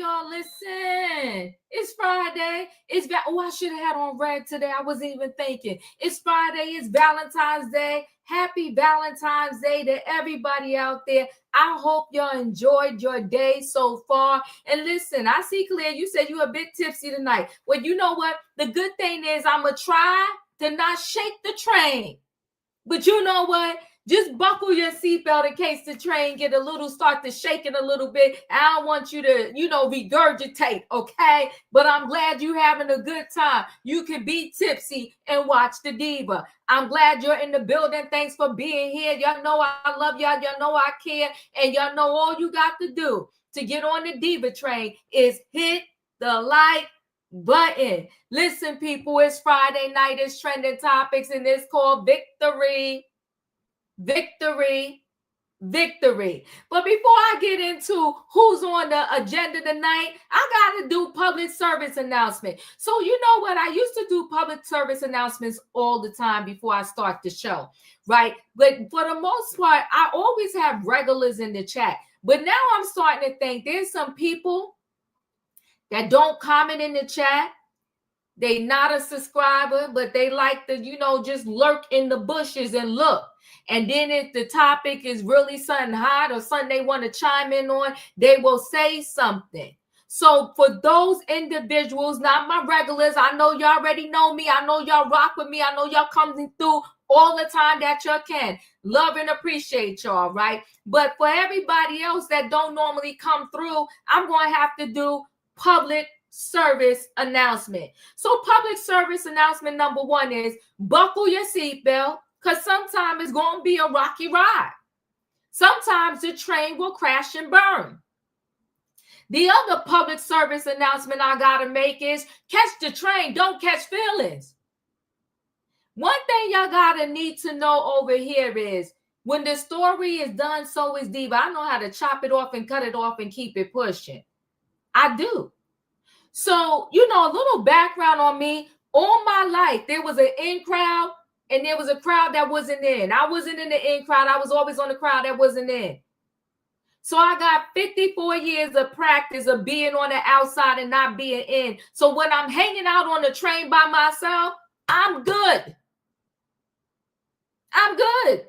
y'all. Listen, it's Friday. I should have had on red today. I wasn't even thinking. It's Friday. It's Valentine's Day. Happy Valentine's Day to everybody out there. I hope y'all enjoyed your day so far. And listen, I see Claire, you said you a bit tipsy tonight. Well, you know what? The good thing is I'm going to try to not shake the train. But you know what? Just buckle your seatbelt in case the train start to shaking a little bit. I don't want you to, regurgitate, okay? But I'm glad you're having a good time. You can be tipsy and watch the Diva. I'm glad you're in the building. Thanks for being here. Y'all know I love y'all. Y'all know I care. And y'all know all you got to do to get on the Diva train is hit the like button. Listen, people, it's Friday night. It's trending topics, and it's called Victory. Victory. But before I get into who's on the agenda tonight, I got to do public service announcement. So you know what? I used to do public service announcements all the time before I start the show, right? But for the most part, I always have regulars in the chat. But now I'm starting to think there's some people that don't comment in the chat. They not a subscriber, but they like to, just lurk in the bushes and look. And then if the topic is really something hot or something they want to chime in on, they will say something. So for those individuals, not my regulars, I know y'all already know me. I know y'all rock with me. I know y'all coming through all the time that y'all can. Love and appreciate y'all, right? But for everybody else that don't normally come through, I'm going to have to do public service announcement. So public service announcement number 1 is buckle your seatbelt, because sometimes it's going to be a rocky ride. Sometimes the train will crash and burn. The other public service announcement I got to make is catch the train, don't catch feelings. One thing y'all got to need to know over here is when the story is done, so is Diva. I know how to chop it off and cut it off and keep it pushing. I do. So, a little background on me. All my life, there was an in crowd and there was a crowd that wasn't in. I wasn't in the in crowd. I was always on the crowd that wasn't in. So I got 54 years of practice of being on the outside and not being in. So when I'm hanging out on the train by myself, I'm good. I'm good.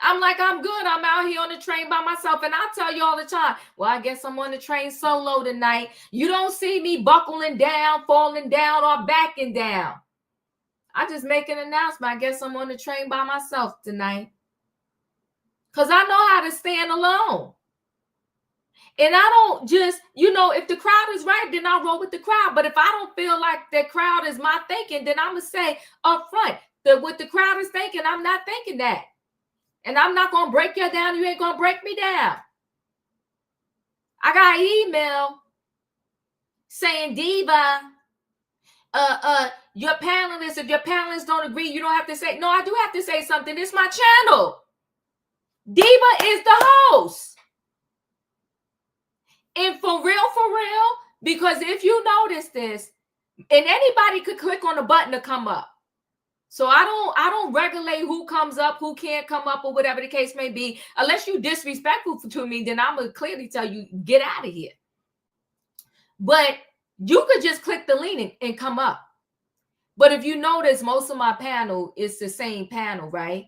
I'm good. I'm out here on the train by myself. And I tell you all the time, well, I guess I'm on the train solo tonight. You don't see me buckling down, falling down, or backing down. I just make an announcement. I guess I'm on the train by myself tonight. Because I know how to stand alone. And I don't just, if the crowd is right, then I'll roll with the crowd. But if I don't feel like the crowd is my thinking, then I'm going to say up front that what the crowd is thinking, I'm not thinking that. And I'm not going to break you down. You ain't going to break me down. I got an email saying, Diva, your panelists, if your panelists don't agree, you don't have to say, no, I do have to say something. It's my channel. Diva is the host. And for real, because if you notice this, and anybody could click on the button to come up. So I don't regulate who comes up, who can't come up, or whatever the case may be. Unless you disrespectful to me, then I'm going to clearly tell you, get out of here. But you could just click the link and come up. But if you notice, most of my panel is the same panel, right?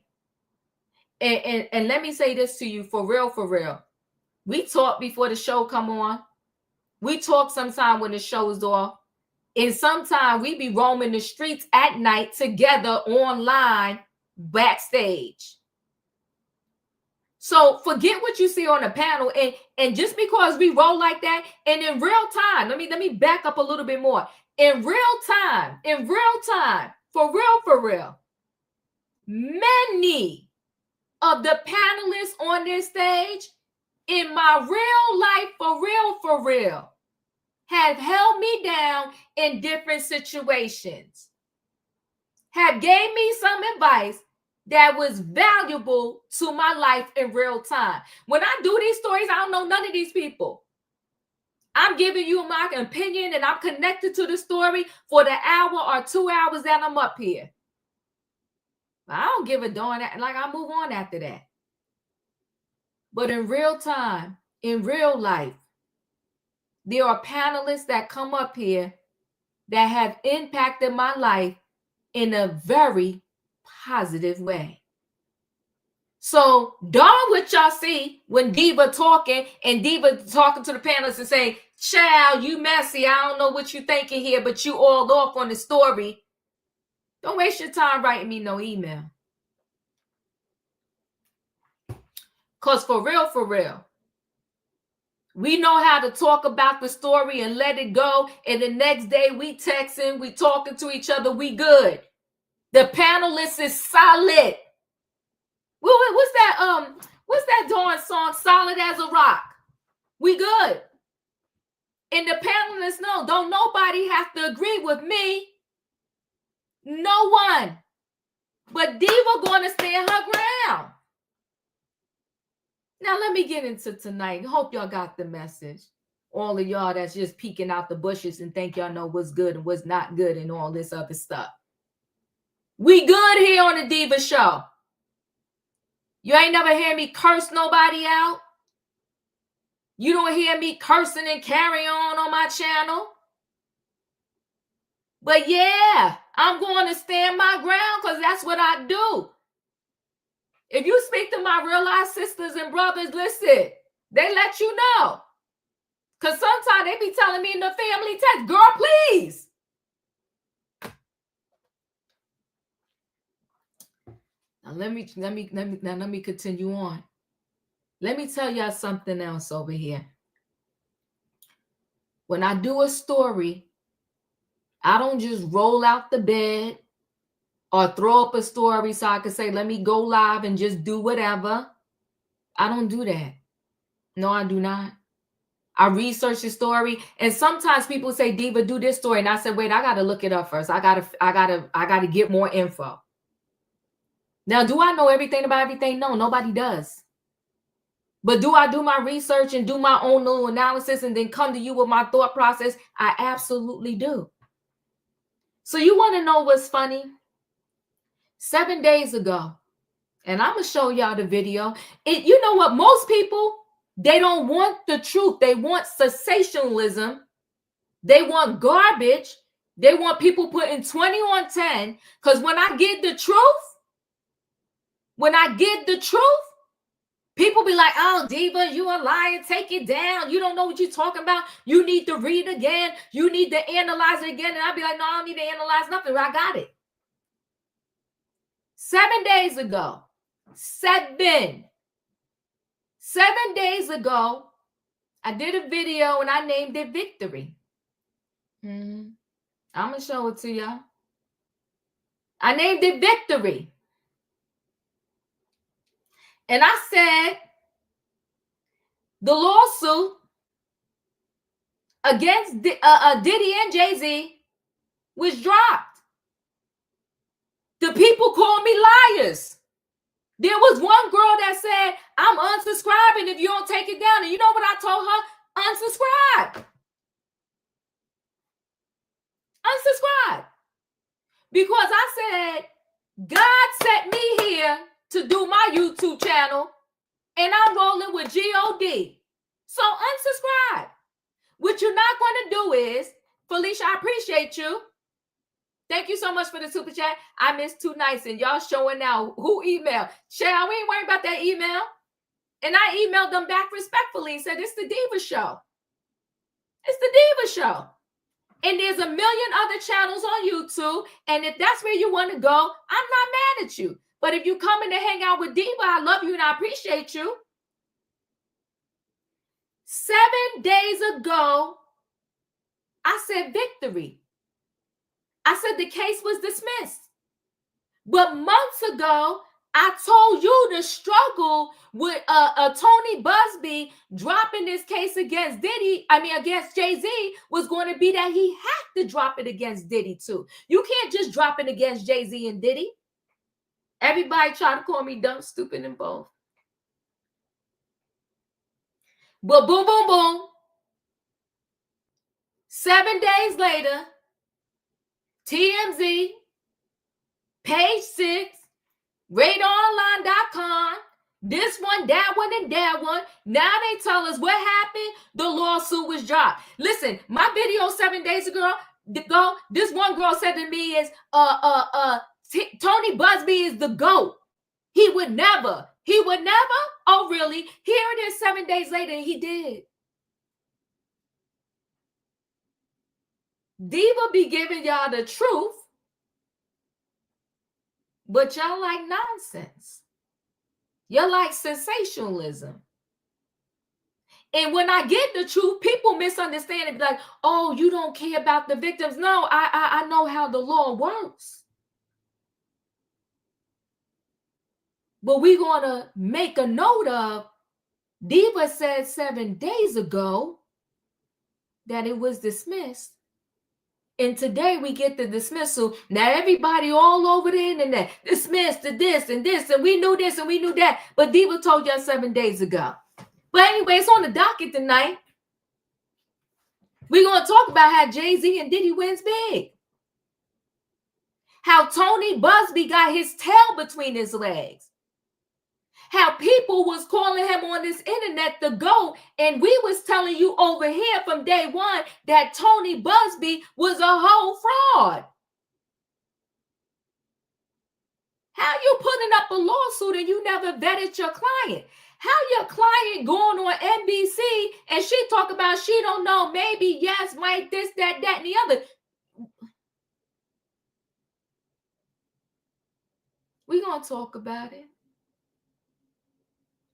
And let me say this to you, for real. We talk before the show come on. We talk sometime when the show's off. And sometimes we be roaming the streets at night together online backstage. So forget what you see on the panel. And just because we roll like that, and in real time, let me back up a little bit more. In real time, for real, many of the panelists on this stage in my real life, for real, have held me down in different situations, have gave me some advice that was valuable to my life in real time. When I do these stories, I don't know none of these people. I'm giving you my opinion and I'm connected to the story for the hour or 2 hours that I'm up here. I don't give a darn, like I move on after that. But in real time, in real life, there are panelists that come up here that have impacted my life in a very positive way. So darn what y'all see when Diva talking and Diva talking to the panelists and say, child, you messy. I don't know what you thinking here, but you all off on the story. Don't waste your time writing me no email. Because for real, we know how to talk about the story and let it go. And the next day we texting, we talking to each other, we good. The panelist is solid. What's that darn song? Solid as a rock. We good. And the panelists know, don't nobody have to agree with me. No one. But Diva gonna stand her ground. Now let me get into tonight. Hope y'all got the message. All of y'all that's just peeking out the bushes and think y'all know what's good and what's not good and all this other stuff. We good here on the Diva Show. You ain't never hear me curse nobody out. You don't hear me cursing and carry on my channel. But yeah, I'm going to stand my ground because that's what I do. If you speak to my real life sisters and brothers, listen, they let you know. Because sometimes they be telling me in the family text, girl, please. Now let me continue on. Let me tell y'all something else over here. When I do a story, I don't just roll out the bed or throw up a story so I can say, let me go live and just do whatever. I don't do that. No, I do not. I research the story. And sometimes people say, Diva, do this story. And I said, wait, I got to look it up first. I gotta get more info. Now, do I know everything about everything? No, nobody does. But do I do my research and do my own little analysis and then come to you with my thought process? I absolutely do. So you want to know what's funny? 7 days ago, and I'm going to show y'all the video. You know what? Most people, they don't want the truth. They want sensationalism. They want garbage. They want people putting 20 on 10. Because when I get the truth, people be like, oh, Diva, you a liar. Take it down. You don't know what you're talking about. You need to read again. You need to analyze it again. And I'll be like, no, I don't need to analyze nothing. I got it. 7 days ago, 7 days ago, I did a video and I named it Victory. I'm going to show it to y'all. I named it Victory. And I said, the lawsuit against Diddy and Jay-Z was dropped. The people called me liars. There was one girl that said, I'm unsubscribing if you don't take it down. And you know what I told her? Unsubscribe. Unsubscribe. Because I said, God sent me here to do my YouTube channel, and I'm rolling with G-O-D. So unsubscribe. What you're not going to do is, Felicia, I appreciate you. Thank you so much for the super chat. I missed 2 nights, and y'all showing now who emailed. Cheryl, we ain't worried about that email. And I emailed them back respectfully and said, it's the Diva Show. It's the Diva Show. And there's a million other channels on YouTube. And if that's where you want to go, I'm not mad at you. But if you come in to hang out with Diva, I love you and I appreciate you. 7 days ago, I said victory. I said the case was dismissed. But months ago, I told you the struggle with Tony Busby dropping this case against against Jay-Z was going to be that he had to drop it against Diddy too. You can't just drop it against Jay-Z and Diddy. Everybody try to call me dumb, stupid, and both. But boom, boom, boom. 7 days later, TMZ, Page 6, RadarOnline.com, This one, that one, and that one. Now they tell us what happened. The lawsuit was dropped. Listen, my video 7 days ago, this one girl said to me is, Tony Busby is the GOAT. He would never. Oh, really? Here it is 7 days later, and he did. Diva be giving y'all the truth, but y'all like nonsense. Y'all like sensationalism. And when I get the truth, people misunderstand and be like, oh, you don't care about the victims. No, I know how the law works. But we're going to make a note of, Diva said 7 days ago that it was dismissed. And today we get the dismissal. Now everybody all over the internet, dismissed to this, and we knew this and we knew that. But Diva told y'all 7 days ago. But anyway, it's on the docket tonight. We're going to talk about how Jay-Z and Diddy wins big. How Tony Busby got his tail between his legs. How people was calling him on this internet the GOAT, and we was telling you over here from day one that Tony Busby was a whole fraud. How you putting up a lawsuit and you never vetted your client? How your client going on NBC and she talk about she don't know, maybe, yes, might, this, that, and the other. We're going to talk about it.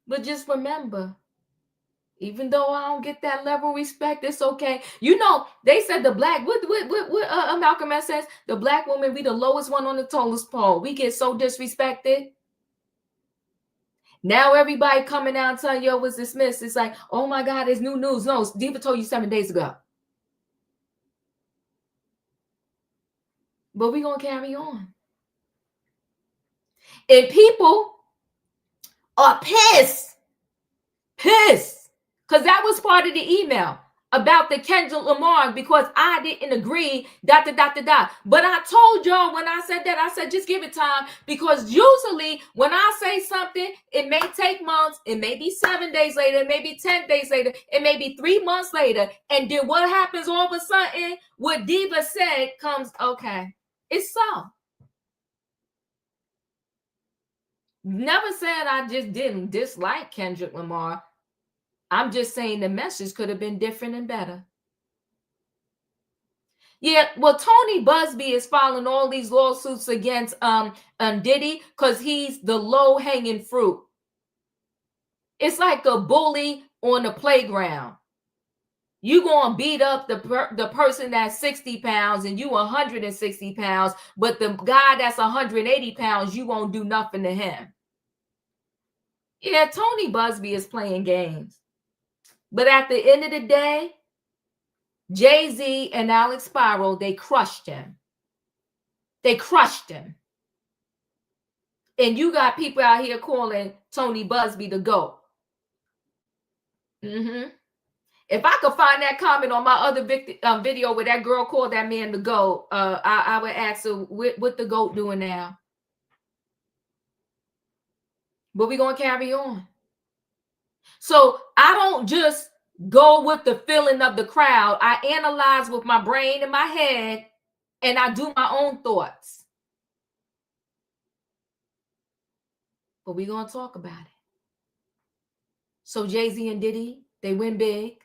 But just remember, even though I don't get that level of respect, it's okay. You know, they said the black, what Malcolm X says, the black woman, we the lowest one on the tallest pole. We get so disrespected. Now everybody coming out and telling you it was dismissed. It's like, oh my God, it's new news. No, Diva told you 7 days ago. But we're going to carry on. And people are pissed. Because that was part of the email about the Kendrick Lamar, because I didn't agree, ... But I told y'all when I said that, I said, just give it time, because usually when I say something, it may take months, it may be 7 days later, it may be 10 days later, it may be 3 months later. And then what happens all of a sudden, what Diva said comes, okay, it's so. Never said I just didn't dislike Kendrick Lamar. I'm just saying the message could have been different and better. Yeah, well, Tony Busby is filing all these lawsuits against Diddy because he's the low-hanging fruit. It's like a bully on the playground. You gonna beat up the person that's 60 pounds and you 160 pounds, but the guy that's 180 pounds, you won't do nothing to him. Yeah, Tony Busby is playing games. But at the end of the day, Jay-Z and Alex Spiro, they crushed him. They crushed him. And you got people out here calling Tony Busby the GOAT. If I could find that comment on my other video where that girl called that man the GOAT, I would ask her, what the GOAT doing now? But we're going to carry on. So I don't just go with the feeling of the crowd. I analyze with my brain and my head, and I do my own thoughts. But we're going to talk about it. So Jay-Z and Diddy, they win big.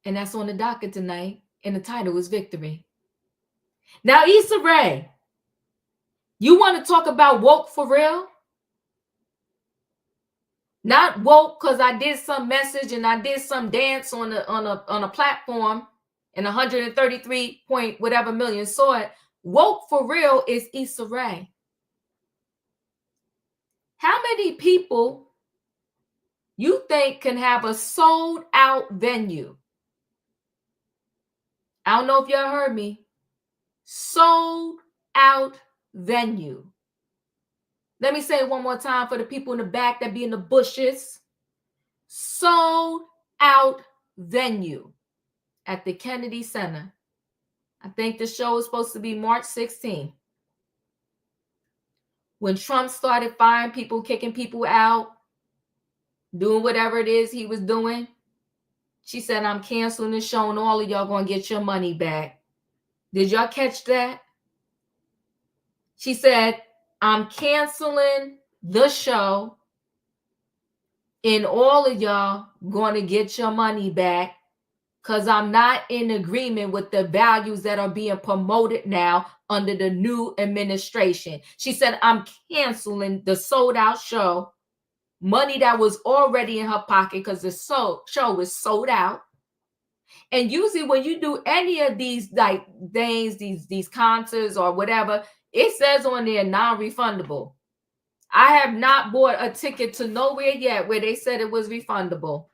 And that's on the docket tonight. And the title is Victory. Now, Issa Rae, you want to talk about woke for real? Not woke because I did some message and I did some dance on a platform and 133 point whatever million saw it. Woke for real is Issa Rae. How many people you think can have a sold out venue? I don't know if y'all heard me. Sold out venue. Let me say it one more time for the people in the back that be in the bushes. Sold out venue at the Kennedy Center. I think the show is supposed to be March 16th. when Trump started firing people, kicking people out, doing whatever it is he was doing, she said, I'm canceling the show and all of y'all going to get your money back. Did y'all catch that? She said, I'm canceling the show and all of y'all going to get your money back because I'm not in agreement with the values that are being promoted now under the new administration. She said, I'm canceling the sold out show, money that was already in her pocket because the show was sold out. And usually when you do any of these like things, these concerts or whatever, it says on there non-refundable. I have not bought a ticket to nowhere yet where they said it was refundable.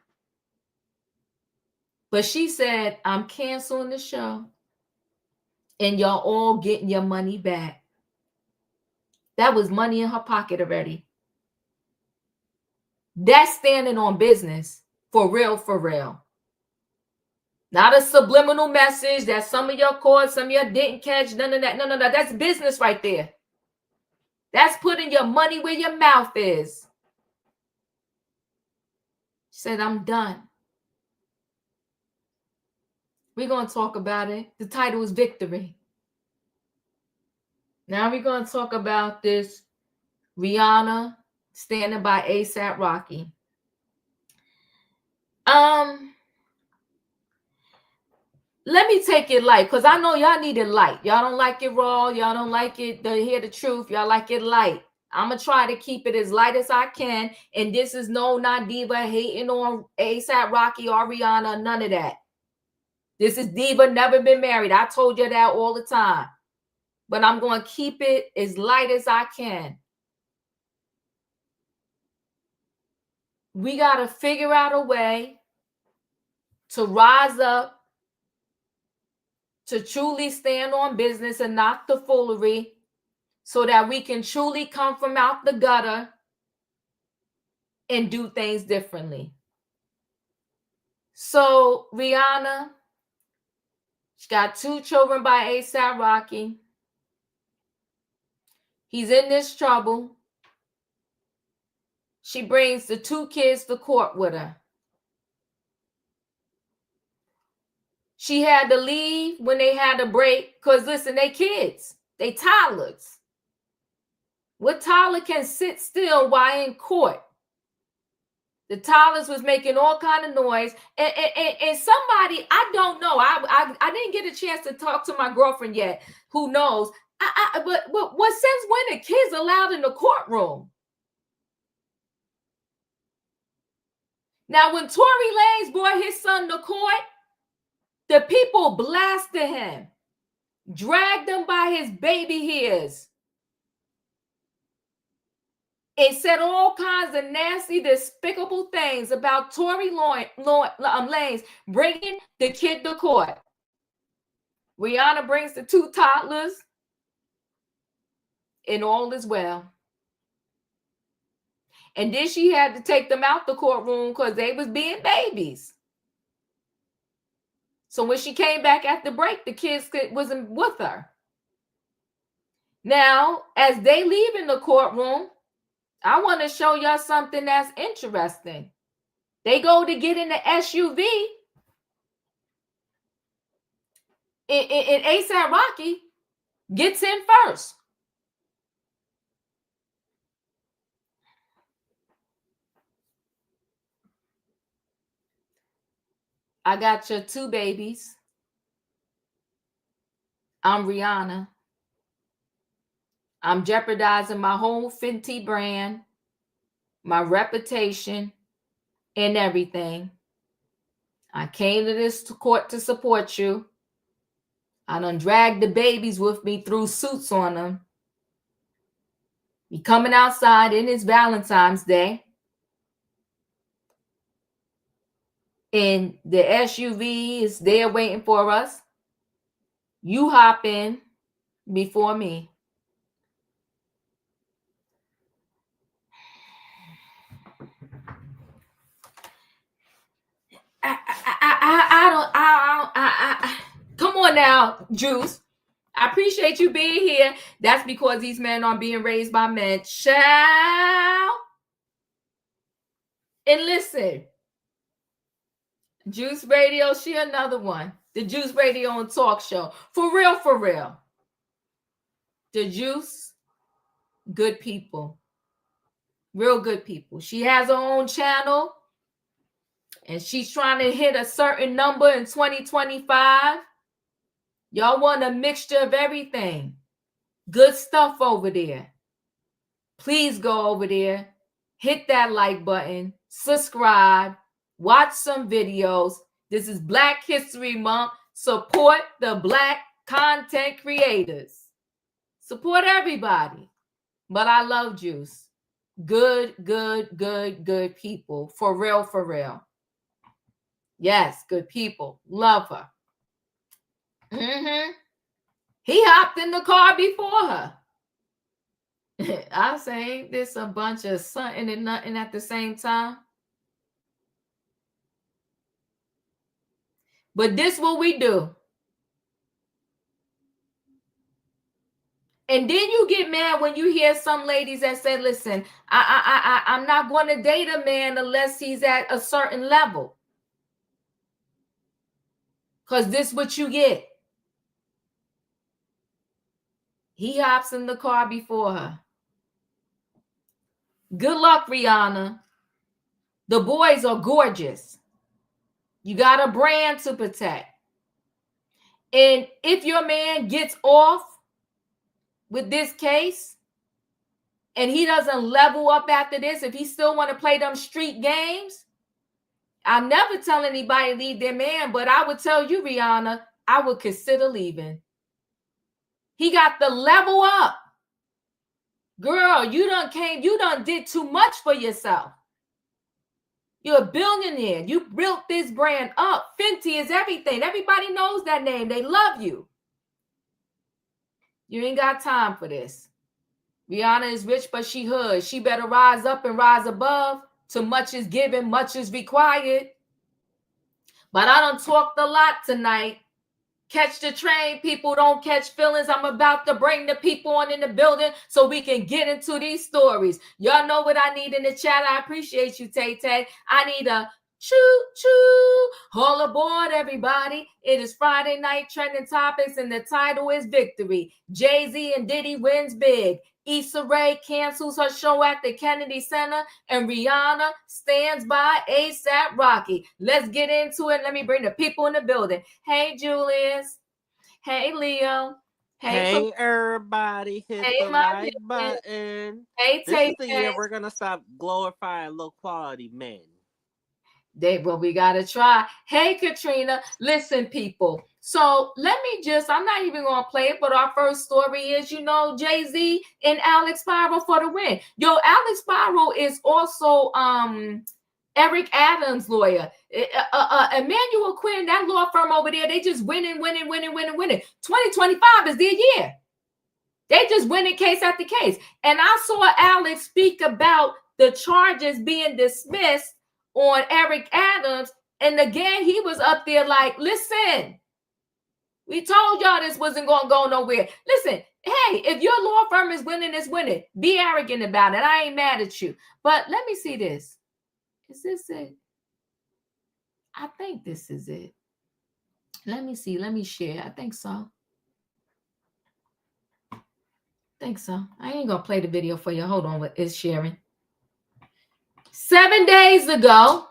But she said, I'm canceling the show and y'all all getting your money back. That was money in her pocket already. That's standing on business for real, for real. Not a subliminal message that some of y'all caught, some of y'all didn't catch, none of that. No. That's business right there. That's putting your money where your mouth is. She said, I'm done. We're going to talk about it. The title is Victory. Now we're going to talk about this Rihanna standing by ASAP Rocky. Let me take it light because I know y'all need it light. Y'all don't like it raw. Y'all don't like it to hear the truth. Y'all like it light. I'm going to try to keep it as light as I can. And this is no not Diva hating on ASAP Rocky or Rihanna. None of that. This is Diva, never been married. I told you that all the time. But I'm going to keep it as light as I can. We got to figure out a way to rise up, to truly stand on business and not the foolery, so that we can truly come from out the gutter and do things differently. So Rihanna, she got 2 children by ASAP Rocky. He's in this trouble. She brings the 2 kids to court with her. She had to leave when they had a break because, listen, they kids. They toddlers. What toddler can sit still while in court? The toddlers was making all kind of noise. And somebody, I don't know. I didn't get a chance to talk to my girlfriend yet. But what since when are kids allowed in the courtroom? Now, when Tory Lanez brought his son to court, the people blasted him, dragged him by his baby hairs, and said all kinds of nasty, despicable things about Tory Lanez bringing the kid to court. Rihanna brings the 2 toddlers, and all is well. And then she had to take them out the courtroom because they was being babies. So when she came back at the break, the kids wasn't with her. Now, as they leave in the courtroom, I want to show y'all something that's interesting. They go to get in the SUV. And ASAP Rocky gets in first. I got your 2 babies. I'm Rihanna. I'm jeopardizing my whole Fenty brand, my reputation, and everything. I came to this court to support you. I done dragged the babies with me through suits on them. We coming outside and it's Valentine's Day. And the SUV is there waiting for us. You hop in before me. I don't. Come on now, Juice. I appreciate you being here. That's because these men are being raised by men. Child. And listen, Juice Radio, she another one. The Juice Radio and Talk Show. For real, for real. The Juice, good people. Real good people. She has her own channel. And she's trying to hit a certain number in 2025. Y'all want a mixture of everything. Good stuff over there. Please go over there. Hit that like button. Subscribe. Watch some videos. This is Black History Month. Support the Black content creators. Support everybody. But I love Juice. Good, good, good, good people. For real, for real. Yes, good people. Love her. He hopped in the car before her. I say, ain't this a bunch of something and nothing at the same time? But this what we do. And then you get mad when you hear some ladies that say, listen, I'm not going to date a man unless he's at a certain level. Because this what you get. He hops in the car before her. Good luck, Rihanna. The boys are gorgeous. You got a brand to protect. And if your man gets off with this case and he doesn't level up after this, if he still want to play them street games, I'll never tell anybody to leave their man, but I would tell you, Rihanna, I would consider leaving. He got the level up. Girl, you done did too much for yourself. You're a billionaire. You built this brand up. Fenty is everything. Everybody knows that name. They love you. You ain't got time for this. Rihanna is rich, but she hood. She better rise up and rise above. Too much is given, much is required. But I done talked a lot tonight. Catch the train, people, don't catch feelings. I'm about to bring the people on in the building so we can get into these stories. Y'all know what I need in the chat. I appreciate you, Tay-Tay. I need a choo-choo. All aboard, everybody. It is Friday night trending topics, and the title is Victory. Jay-Z and Diddy wins big. Issa Rae cancels her show at the Kennedy Center, and Rihanna stands by A$AP Rocky. Let's get into it. Let me bring the people in the building. Hey, Julius. Hey, Leo. Hey everybody, hit the like button. Hey, this is the year we're going to stop glorifying low quality men. We got to try. Hey, Katrina. Listen, people. So let me I'm not even going to play it, but our first story is, Jay-Z and Alex Spiro for the win. Alex Spiro is also Eric Adams' lawyer. Emmanuel Quinn, that law firm over there, they just winning. 2025 is their year. They just winning case after case. And I saw Alex speak about the charges being dismissed on Eric Adams. And again, he was up there like, listen, we told y'all this wasn't going to go nowhere. Listen, hey, if your law firm is winning, it's winning. Be arrogant about it. I ain't mad at you. But let me see this. Is this it? I think this is it. Let me see. Let me share. I think so. I ain't going to play the video for you. Hold on. It's sharing. 7 days ago,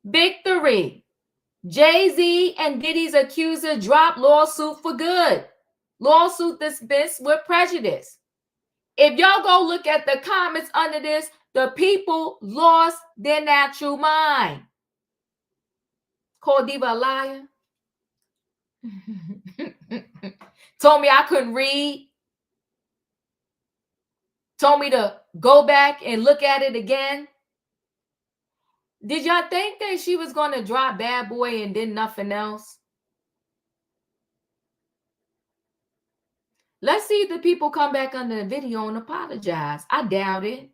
Victory. Jay-Z and Diddy's accuser dropped lawsuit for good. Lawsuit dismissed with prejudice. If y'all go look at the comments under this, the people lost their natural mind. Called Diva a liar. Told me I couldn't read. Told me to go back and look at it again. Did y'all think that she was going to drop Bad Boy and then nothing else? Let's see if the people come back under the video and apologize. I doubt it.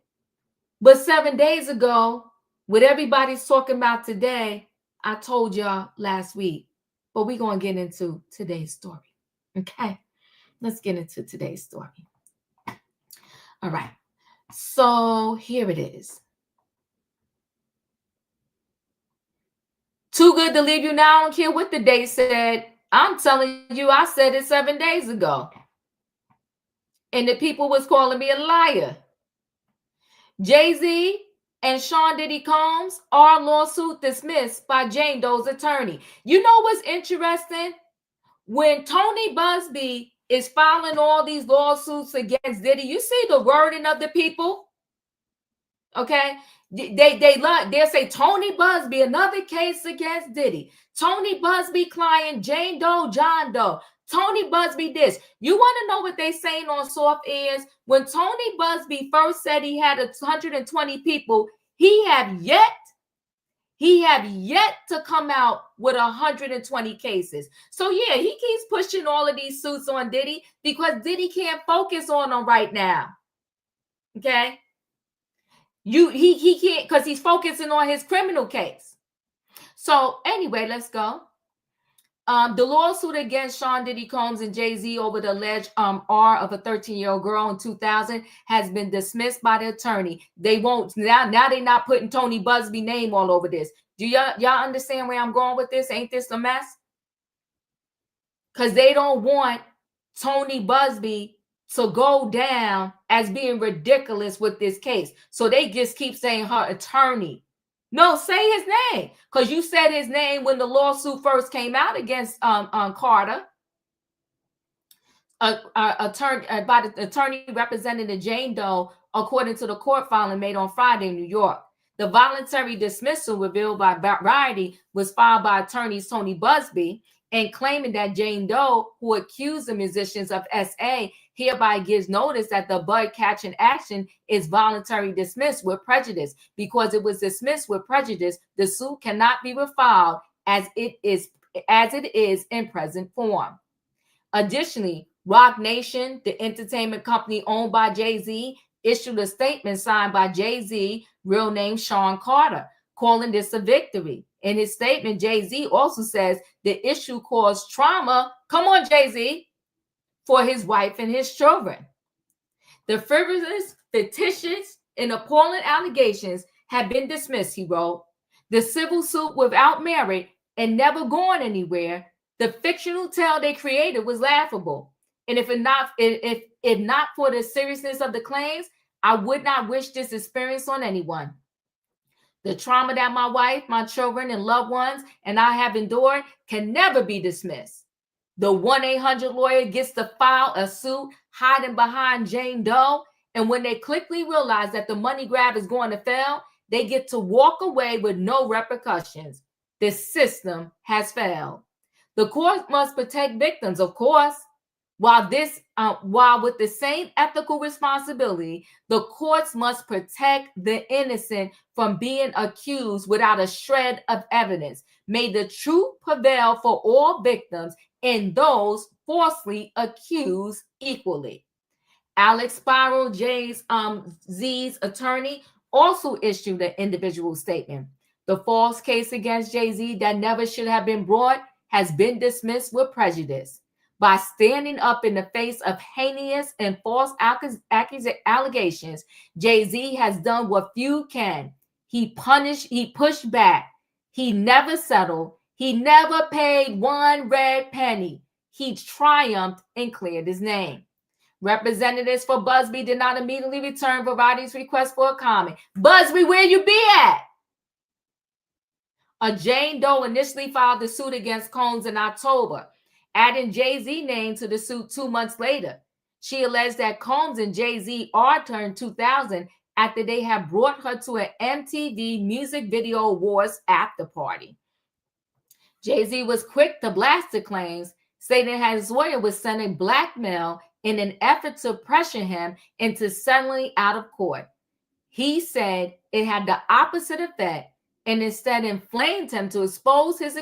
But 7 days ago, what everybody's talking about today, I told y'all last week, but we're going to get into today's story. Okay, let's get into today's story. All right, so here it is. Too good to leave you now. I don't care what the date said. I'm telling you, I said it 7 days ago. And the people was calling me a liar. Jay-Z and Sean Diddy Combs are lawsuit dismissed by Jane Doe's attorney. You know what's interesting? When Tony Busby is filing all these lawsuits against Diddy, you see the wording of the people. Okay, they'll say Tony Busby, another case against Diddy. Tony Busby client Jane Doe, John Doe. Tony Busby this. You want to know what they saying on soft ears? When Tony Busby first said he had 120 people, he have yet to come out with 120 cases. So yeah, he keeps pushing all of these suits on Diddy because Diddy can't focus on them right now. Okay. He can't, because he's focusing on his criminal case. So anyway, let's go. The lawsuit against Sean Diddy Combs and Jay-Z over the alleged R of a 13-year-old girl in 2000 has been dismissed by the attorney. They won't now they're not putting Tony Busby's name all over this. Do y'all understand where I'm going with this? Ain't this a mess? Because they don't want Tony Busby to go down as being ridiculous with this case. So they just keep saying her attorney. No, say his name, because you said his name when the lawsuit first came out against Carter. By the attorney representing the Jane Doe, according to the court filing made on Friday in New York. The voluntary dismissal revealed by Variety was filed by attorneys Tony Busby and claiming that Jane Doe, who accused the musicians of SA, hereby gives notice that the bud catching action is voluntary dismissed with prejudice. Because it was dismissed with prejudice, the suit cannot be refiled as it is in present form. Additionally, Roc Nation, the entertainment company owned by Jay-Z, issued a statement signed by Jay-Z, real name Sean Carter, calling this a victory. In his statement, Jay-Z also says the issue caused trauma, come on, Jay-Z, for his wife and his children. The frivolous, fictitious, and appalling allegations have been dismissed, he wrote. The civil suit without merit and never going anywhere, the fictional tale they created was laughable. And if not for the seriousness of the claims, I would not wish this experience on anyone. The trauma that my wife, my children, and loved ones and I have endured can never be dismissed. The 1-800 lawyer gets to file a suit hiding behind Jane Doe, and when they quickly realize that the money grab is going to fail, they get to walk away with no repercussions. The system has failed. The court must protect victims, of course, while with the same ethical responsibility, the courts must protect the innocent from being accused without a shred of evidence. May the truth prevail for all victims and those falsely accused equally. Alex Spiro, Jay-Z's attorney, also issued an individual statement. The false case against Jay-Z that never should have been brought has been dismissed with prejudice. By standing up in the face of heinous and false allegations, Jay-Z has done what few can. He pushed back. He never settled. He never paid one red penny. He triumphed and cleared his name. Representatives for Busby did not immediately return Variety's request for a comment. Busby, where you be at? Jane Doe initially filed the suit against Combs in October, adding Jay-Z name to the suit 2 months later. She alleged that Combs and Jay-Z turned 2000 after they had brought her to an MTV Music Video Awards after party. Jay-Z was quick to blast the claims, stating that his lawyer was sending blackmail in an effort to pressure him into settling out of court. He said it had the opposite effect and instead inflamed him to expose his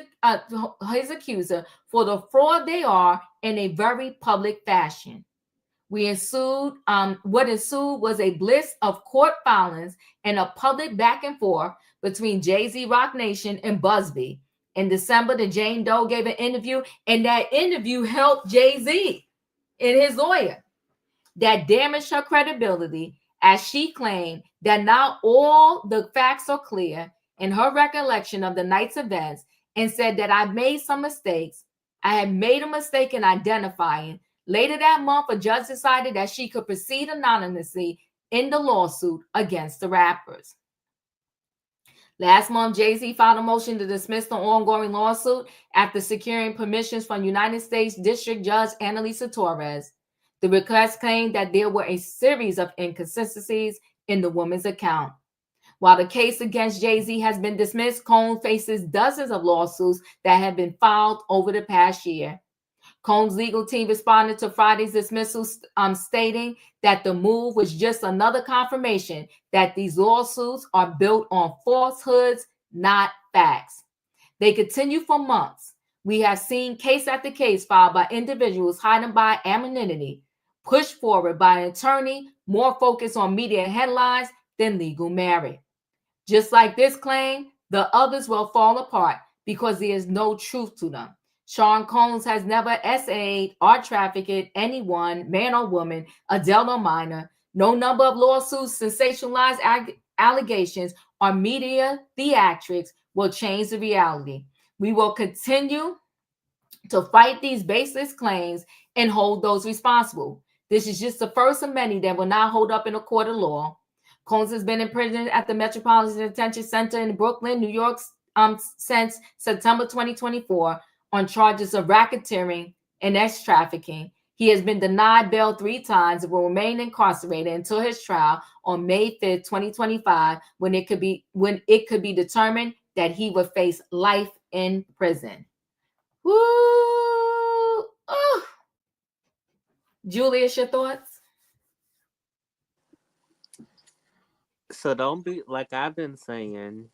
accuser for the fraud they are in a very public fashion. What ensued was a bliss of court filings and a public back and forth between Jay-Z, Roc Nation, and Busby. In December, the Jane Doe gave an interview, and that interview helped Jay-Z and his lawyer. That damaged her credibility, as she claimed that not all the facts are clear in her recollection of the night's events, and said that I made some mistakes. I had made a mistake in identifying. Later that month, a judge decided that she could proceed anonymously in the lawsuit against the rappers. Last month, Jay-Z filed a motion to dismiss the ongoing lawsuit after securing permissions from United States District Judge Annalisa Torres. The request claimed that there were a series of inconsistencies in the woman's account. While the case against Jay-Z has been dismissed, Combs faces dozens of lawsuits that have been filed over the past year. Combs' legal team responded to Friday's dismissal, stating that the move was just another confirmation that these lawsuits are built on falsehoods, not facts. They continue for months. We have seen case after case filed by individuals hiding by anonymity, pushed forward by an attorney more focused on media headlines than legal merit. Just like this claim, the others will fall apart because there is no truth to them. Sean Combs has never SA'd or trafficked anyone, man or woman, adult or minor. No number of lawsuits, sensationalized allegations, or media theatrics will change the reality. We will continue to fight these baseless claims and hold those responsible. This is just the first of many that will not hold up in a court of law. Combs has been in prison at the Metropolitan Detention Center in Brooklyn, New York, since September 2024 on charges of racketeering and sex trafficking. He has been denied bail 3 times and will remain incarcerated until his trial on May 5th, 2025, when it could be determined that he would face life in prison. Woo! Oh. Julius, your thoughts? So don't be, like I've been saying,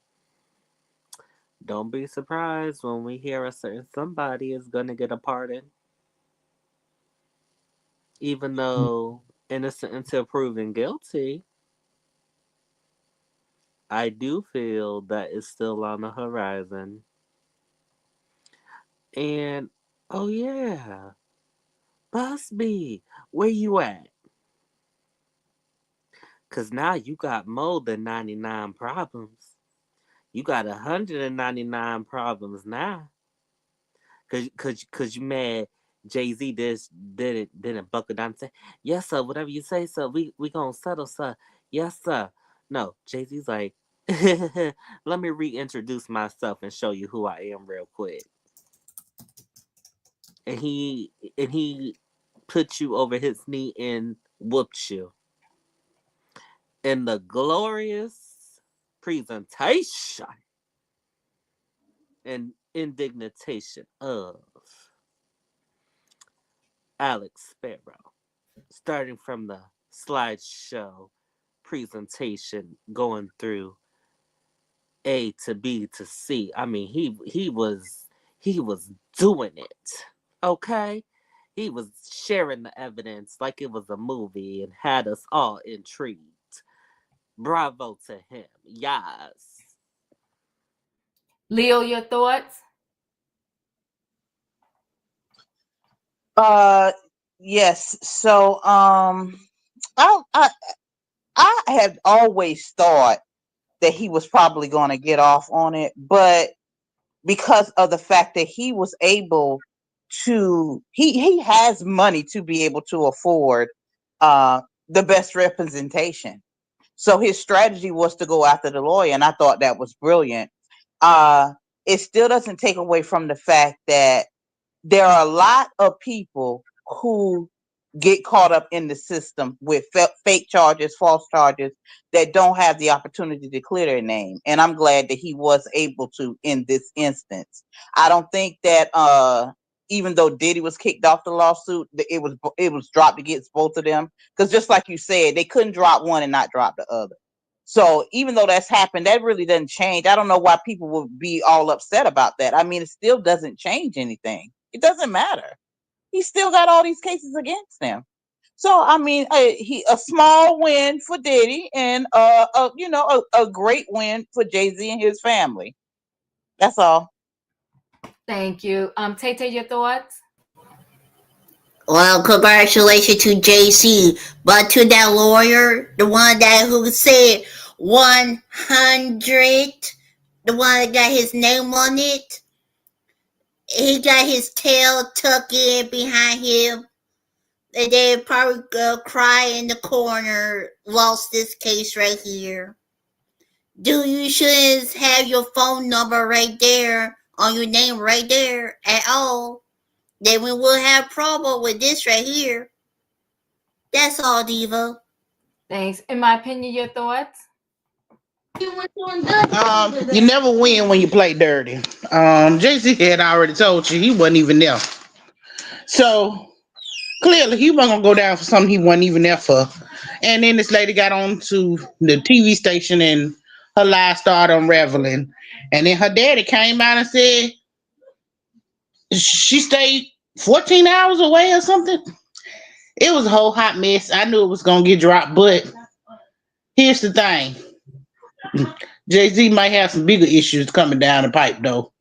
don't be surprised when we hear a certain somebody is going to get a pardon. Even though innocent until proven guilty, I do feel that it's still on the horizon. And, oh yeah, Busby, where you at? Because now you got more than 99 problems. You got 199 problems now. Cause you mad Jay-Z didn't buckle down and say, yes, sir, whatever you say, sir, we gonna settle, sir. Yes, sir. No, Jay-Z's like, let me reintroduce myself and show you who I am real quick. And he put you over his knee and whooped you. In the glorious presentation and indignation of Alex Sparrow, starting from the slideshow presentation, going through A to B to C. I mean, he was doing it. Okay, he was sharing the evidence like it was a movie and had us all intrigued. Bravo to him. Yes. Leo, your thoughts? Uh, yes. So, I I had always thought that he was probably going to get off on it, but because of the fact that he was able to, he has money to be able to afford the best representation. So his strategy was to go after the lawyer, and I thought that was brilliant. Uh, it still doesn't take away from the fact that there are a lot of people who get caught up in the system with fake charges, false charges, that don't have the opportunity to clear their name. And I'm glad that he was able to in this instance. I don't think that even though Diddy was kicked off the lawsuit, it was dropped against both of them. Because just like you said, they couldn't drop one and not drop the other. So even though that's happened, that really doesn't change. I don't know why people would be all upset about that. I mean, it still doesn't change anything. It doesn't matter. He still got all these cases against him. So I mean, a small win for Diddy, and a great win for Jay-Z and his family. That's all. Thank you. Tay, your thoughts? Well, congratulations to JC, but to that lawyer, the one that who said 100, the one that got his name on it, he got his tail tucked in behind him. And they probably cry in the corner. Lost this case right here. Do you shouldn't have your phone number right there on your name right there at all? Then we will have problem with this right here. That's all, Diva. Thanks. In my opinion, your thoughts? You never win when you play dirty. JC had already told you he wasn't even there. So clearly he wasn't gonna go down for something he wasn't even there for. And then this lady got on to the TV station and her lies started unraveling. And then her daddy came out and said she stayed 14 hours away or something. It was a whole hot mess. I knew it was gonna get dropped, but here's the thing. Jay-Z might have some bigger issues coming down the pipe though.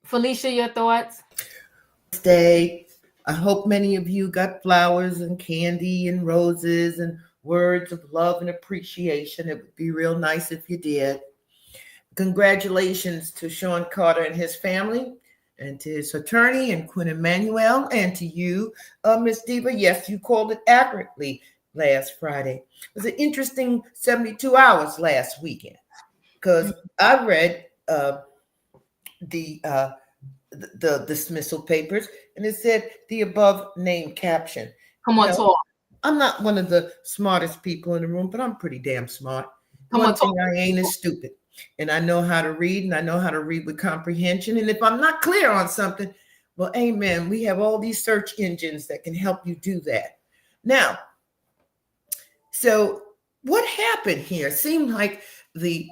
Felicia, your thoughts? Day. I hope many of you got flowers and candy and roses and words of love and appreciation. It would be real nice if you did. Congratulations to Sean Carter and his family, and to his attorney and Quinn Emanuel, and to you, Miss Diva. Yes, you called it accurately last Friday. It was an interesting 72 hours last weekend, because I read the dismissal papers, and it said the above named caption. Come on, talk. I'm not one of the smartest people in the room, but I'm pretty damn smart. One thing I ain't is stupid. And I know how to read, and I know how to read with comprehension. And if I'm not clear on something, well, amen. We have all these search engines that can help you do that. Now, so what happened here? It seemed like the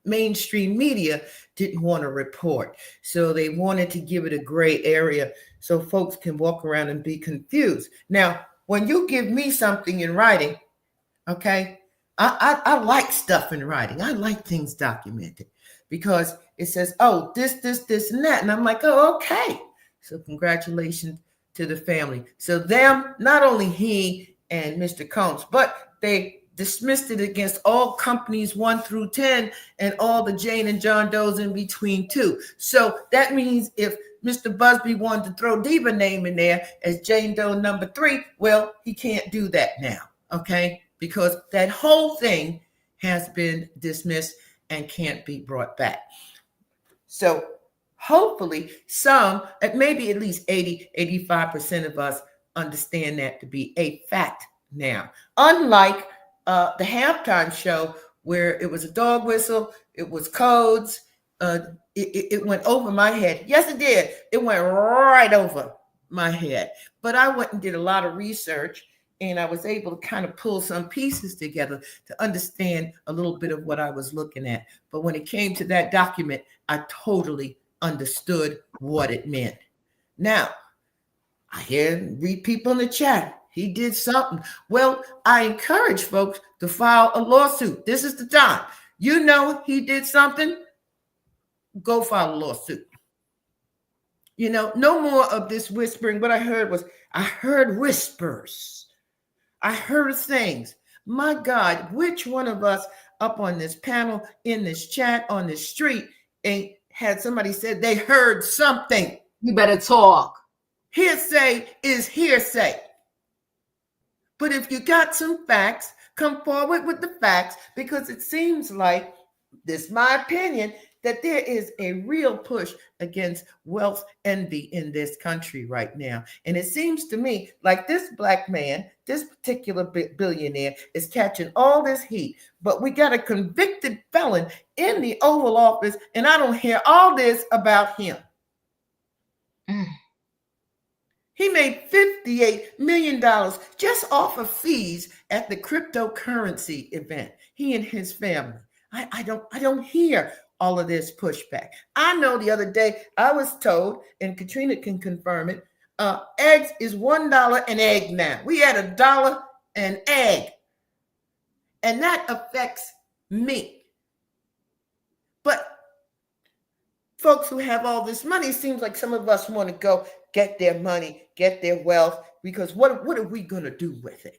mainstream media didn't want to report. So they wanted to give it a gray area so folks can walk around and be confused. Now, when you give me something in writing, okay, I like stuff in writing. I like things documented because it says, oh, this, and that. And I'm like, oh, okay. So congratulations to the family. So them, not only he and Mr. Combs, but they dismissed it against all companies 1 through 10 and all the Jane and John Does in between too. So that means if Mr. Busby wanted to throw Diva name in there as Jane Doe number 3, well, he can't do that now, okay? Because that whole thing has been dismissed and can't be brought back. So hopefully some, maybe at least 80-85% of us understand that to be a fact now. Unlike the halftime show where it was a dog whistle, it was codes, it went over my head. Yes, it did. It went right over my head. But I went and did a lot of research, and I was able to kind of pull some pieces together to understand a little bit of what I was looking at. But when it came to that document, I totally understood what it meant. Now, I read people in the chat. He did something. Well, I encourage folks to file a lawsuit. This is the time. You know he did something, go file a lawsuit. You know, no more of this whispering. What I heard was, I heard whispers. I heard things. My God, which one of us up on this panel, in this chat, on the street, and had somebody said they heard something? You better talk. Hearsay is hearsay. But if you got some facts, come forward with the facts, because it seems like, this is my opinion, that there is a real push against wealth envy in this country right now. And it seems to me like this black man, this particular billionaire, is catching all this heat. But we got a convicted felon in the Oval Office, and I don't hear all this about him. He made $58 million just off of fees at the cryptocurrency event. He and his family. I don't hear all of this pushback. I know the other day I was told, and Katrina can confirm it, eggs is $1 an egg now. We had $1 an egg. And that affects me. folks who have all this money, it seems like some of us want to go get their money, get their wealth, because what are we going to do with it?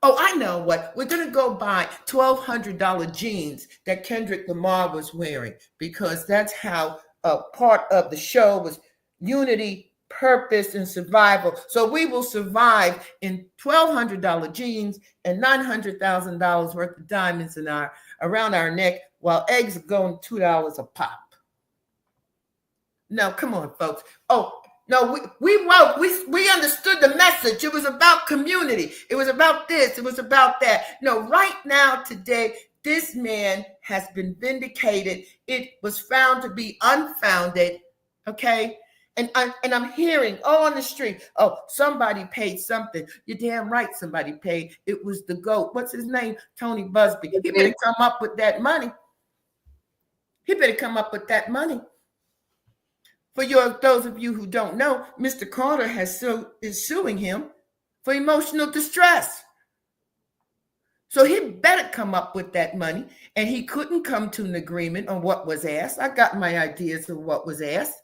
Oh, I know what. We're going to go buy $1,200 jeans that Kendrick Lamar was wearing, because that's how part of the show was unity, purpose, and survival. So we will survive in $1,200 jeans and $900,000 worth of diamonds around our neck, while eggs are going $2 a pop. No, come on, folks. Oh, no, we understood the message. It was about community. It was about this. It was about that. No, right now, today, this man has been vindicated. It was found to be unfounded. Okay. And I'm hearing, on the street, somebody paid something. You're damn right, somebody paid. It was the GOAT. What's his name? Tony Busby. He better come up with that money. For those of you who don't know, Mr. Carter is suing him for emotional distress. So he better come up with that money, and he couldn't come to an agreement on what was asked. I got my ideas of what was asked.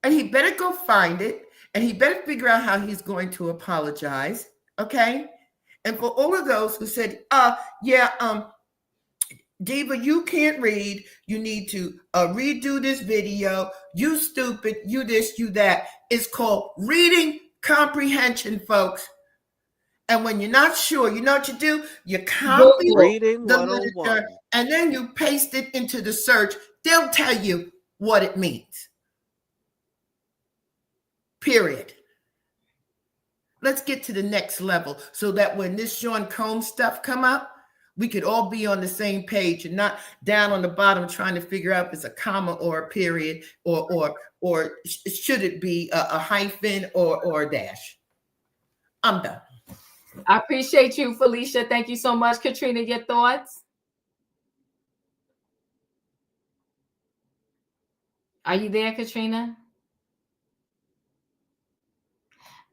And he better go find it, and he better figure out how he's going to apologize, okay? And for all of those who said, Diva, you can't read. You need to redo this video. You stupid, you this, you that. It's called reading comprehension, folks. And when you're not sure, you know what you do? You copy Reading the 101. literature, and then you paste it into the search. They'll tell you what it means. Period. Let's get to the next level so that when this Sean Combs stuff come up, we could all be on the same page and not down on the bottom trying to figure out if it's a comma or a period or should it be a hyphen or a dash. I'm done. I appreciate you, Felicia. Thank you so much. Katrina, your thoughts? Are you there, Katrina?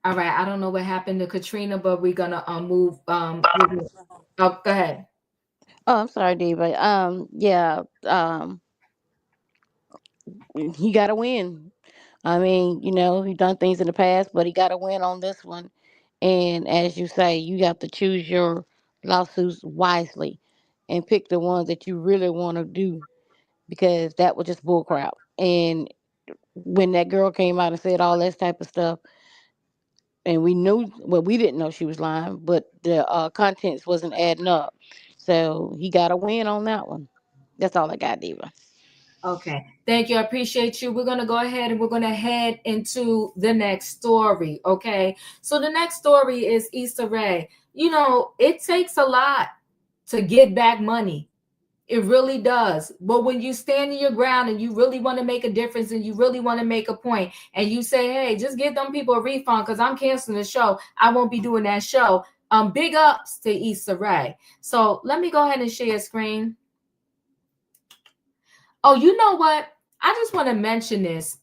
All right. I don't know what happened to Katrina, but we're gonna move. Go ahead. Oh, I'm sorry, Diva. He got to win. I mean, he's done things in the past, but he got to win on this one. And as you say, you have to choose your lawsuits wisely and pick the ones that you really want to do, because that was just bullcrap. And when that girl came out and said all this type of stuff, and we didn't know she was lying, but the contents wasn't adding up. So he got to win on that one. That's all I got, Diva. Okay. Thank you. I appreciate you. We're going to go ahead and we're going to head into the next story. Okay. So the next story is Issa Rae. It takes a lot to get back money. It really does. But when you stand in your ground and you really want to make a difference and you really want to make a point and you say, hey, just give them people a refund because I'm canceling the show. I won't be doing that show. Big ups to Issa Rae. So let me go ahead and share screen. Oh, you know what? I just want to mention this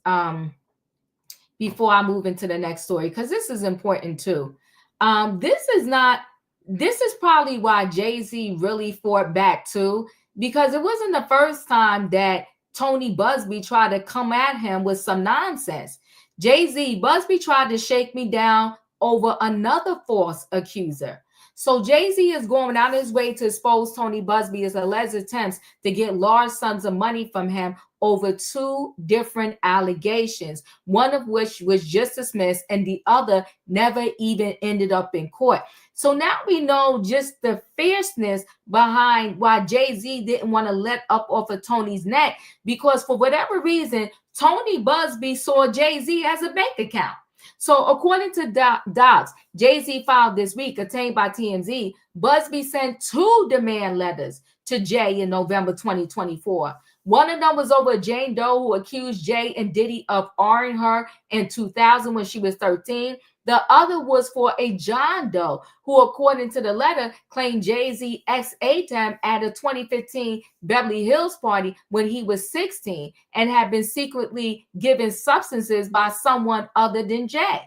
before I move into the next story, because this is important too. This is probably why Jay-Z really fought back too, because it wasn't the first time that Tony Busby tried to come at him with some nonsense. Jay-Z, Busby tried to shake me down over another false accuser. So Jay-Z is going out of his way to expose Tony Busby's alleged attempts to get large sums of money from him over two different allegations, one of which was just dismissed and the other never even ended up in court. So now we know just the fierceness behind why Jay-Z didn't want to let up off of Tony's neck, because for whatever reason, Tony Busby saw Jay-Z as a bank account. So according to docs Jay-Z filed this week, obtained by TMZ, Busby sent 2 demand letters to Jay in November 2024. One of them was over Jane Doe, who accused Jay and Diddy of R-ing her in 2000 when she was 13. The other was for a John Doe, who, according to the letter, claimed Jay-Z ex-ate him at a 2015 Beverly Hills party when he was 16 and had been secretly given substances by someone other than Jay.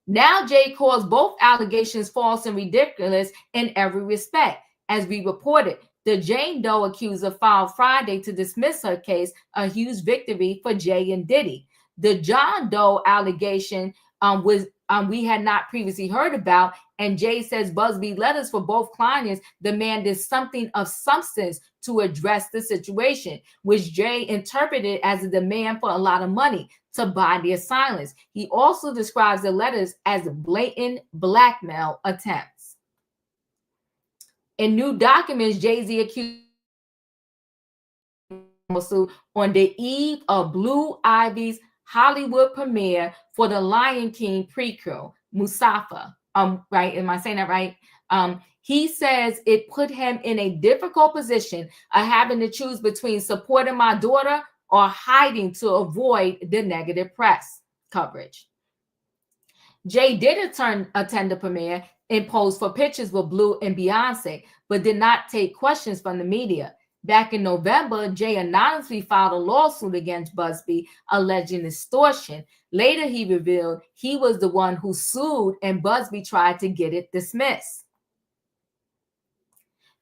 Now Jay calls both allegations false and ridiculous in every respect. As we reported, The Jane Doe accuser filed Friday to dismiss her case, a huge victory for Jay and Diddy. The John Doe allegation was we had not previously heard about, and Jay says Busby letters for both clients demanded something of substance to address the situation, which Jay interpreted as a demand for a lot of money to buy their silence. He also describes the letters as blatant blackmail attempts. In new documents, Jay-Z accused on the eve of Blue Ivy's Hollywood premiere for the Lion King prequel, Mustafa. Right? Am I saying that right? He says it put him in a difficult position of having to choose between supporting my daughter or hiding to avoid the negative press coverage. Jay did attend the premiere and posed for pictures with Blue and Beyonce, but did not take questions from the media. Back in November, Jay anonymously filed a lawsuit against Busby, alleging extortion. Later, he revealed he was the one who sued, and Busby tried to get it dismissed.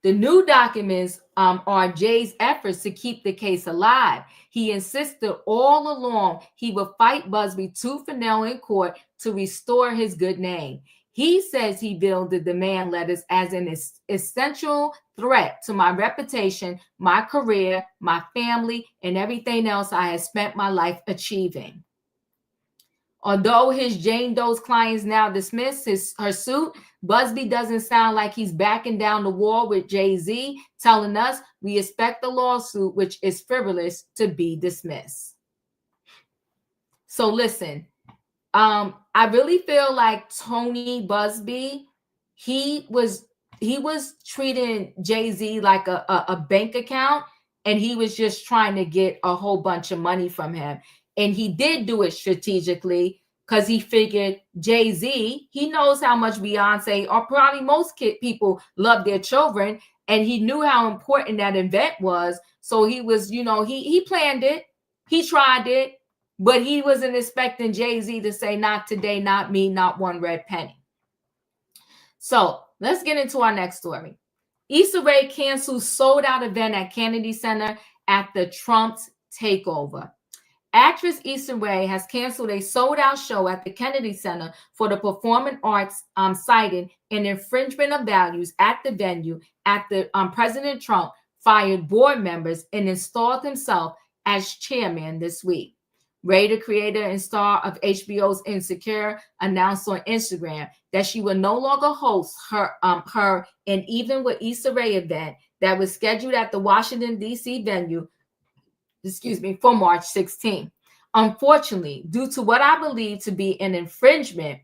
The new documents are Jay's efforts to keep the case alive. He insisted all along he would fight Busby tooth and nail in court to restore his good name. He says he viewed the demand letters as an essential threat to my reputation, my career, my family, and everything else I had spent my life achieving. Although his Jane Doe's clients now dismissed her suit, Busby doesn't sound like he's backing down the wall with Jay-Z, telling us we expect the lawsuit, which is frivolous, to be dismissed. So listen, I really feel like Tony Busby, he was treating Jay-Z like a bank account, and he was just trying to get a whole bunch of money from him. And he did do it strategically because he figured Jay-Z, he knows how much Beyonce or probably most people love their children, and he knew how important that event was. So he was, he planned it, he tried it, but he wasn't expecting Jay-Z to say, not today, not me, not one red penny. So let's get into our next story. Issa Rae cancels sold-out event at Kennedy Center at the Trump's takeover. Actress Issa Rae has canceled a sold-out show at the Kennedy Center for the Performing Arts, citing an infringement of values at the venue after President Trump fired board members and installed himself as chairman this week. Rae, the creator and star of HBO's Insecure, announced on Instagram that she will no longer host her an Even with Issa Rae event that was scheduled at the Washington, D.C. venue, for March 16th. Unfortunately, due to what I believe to be an infringement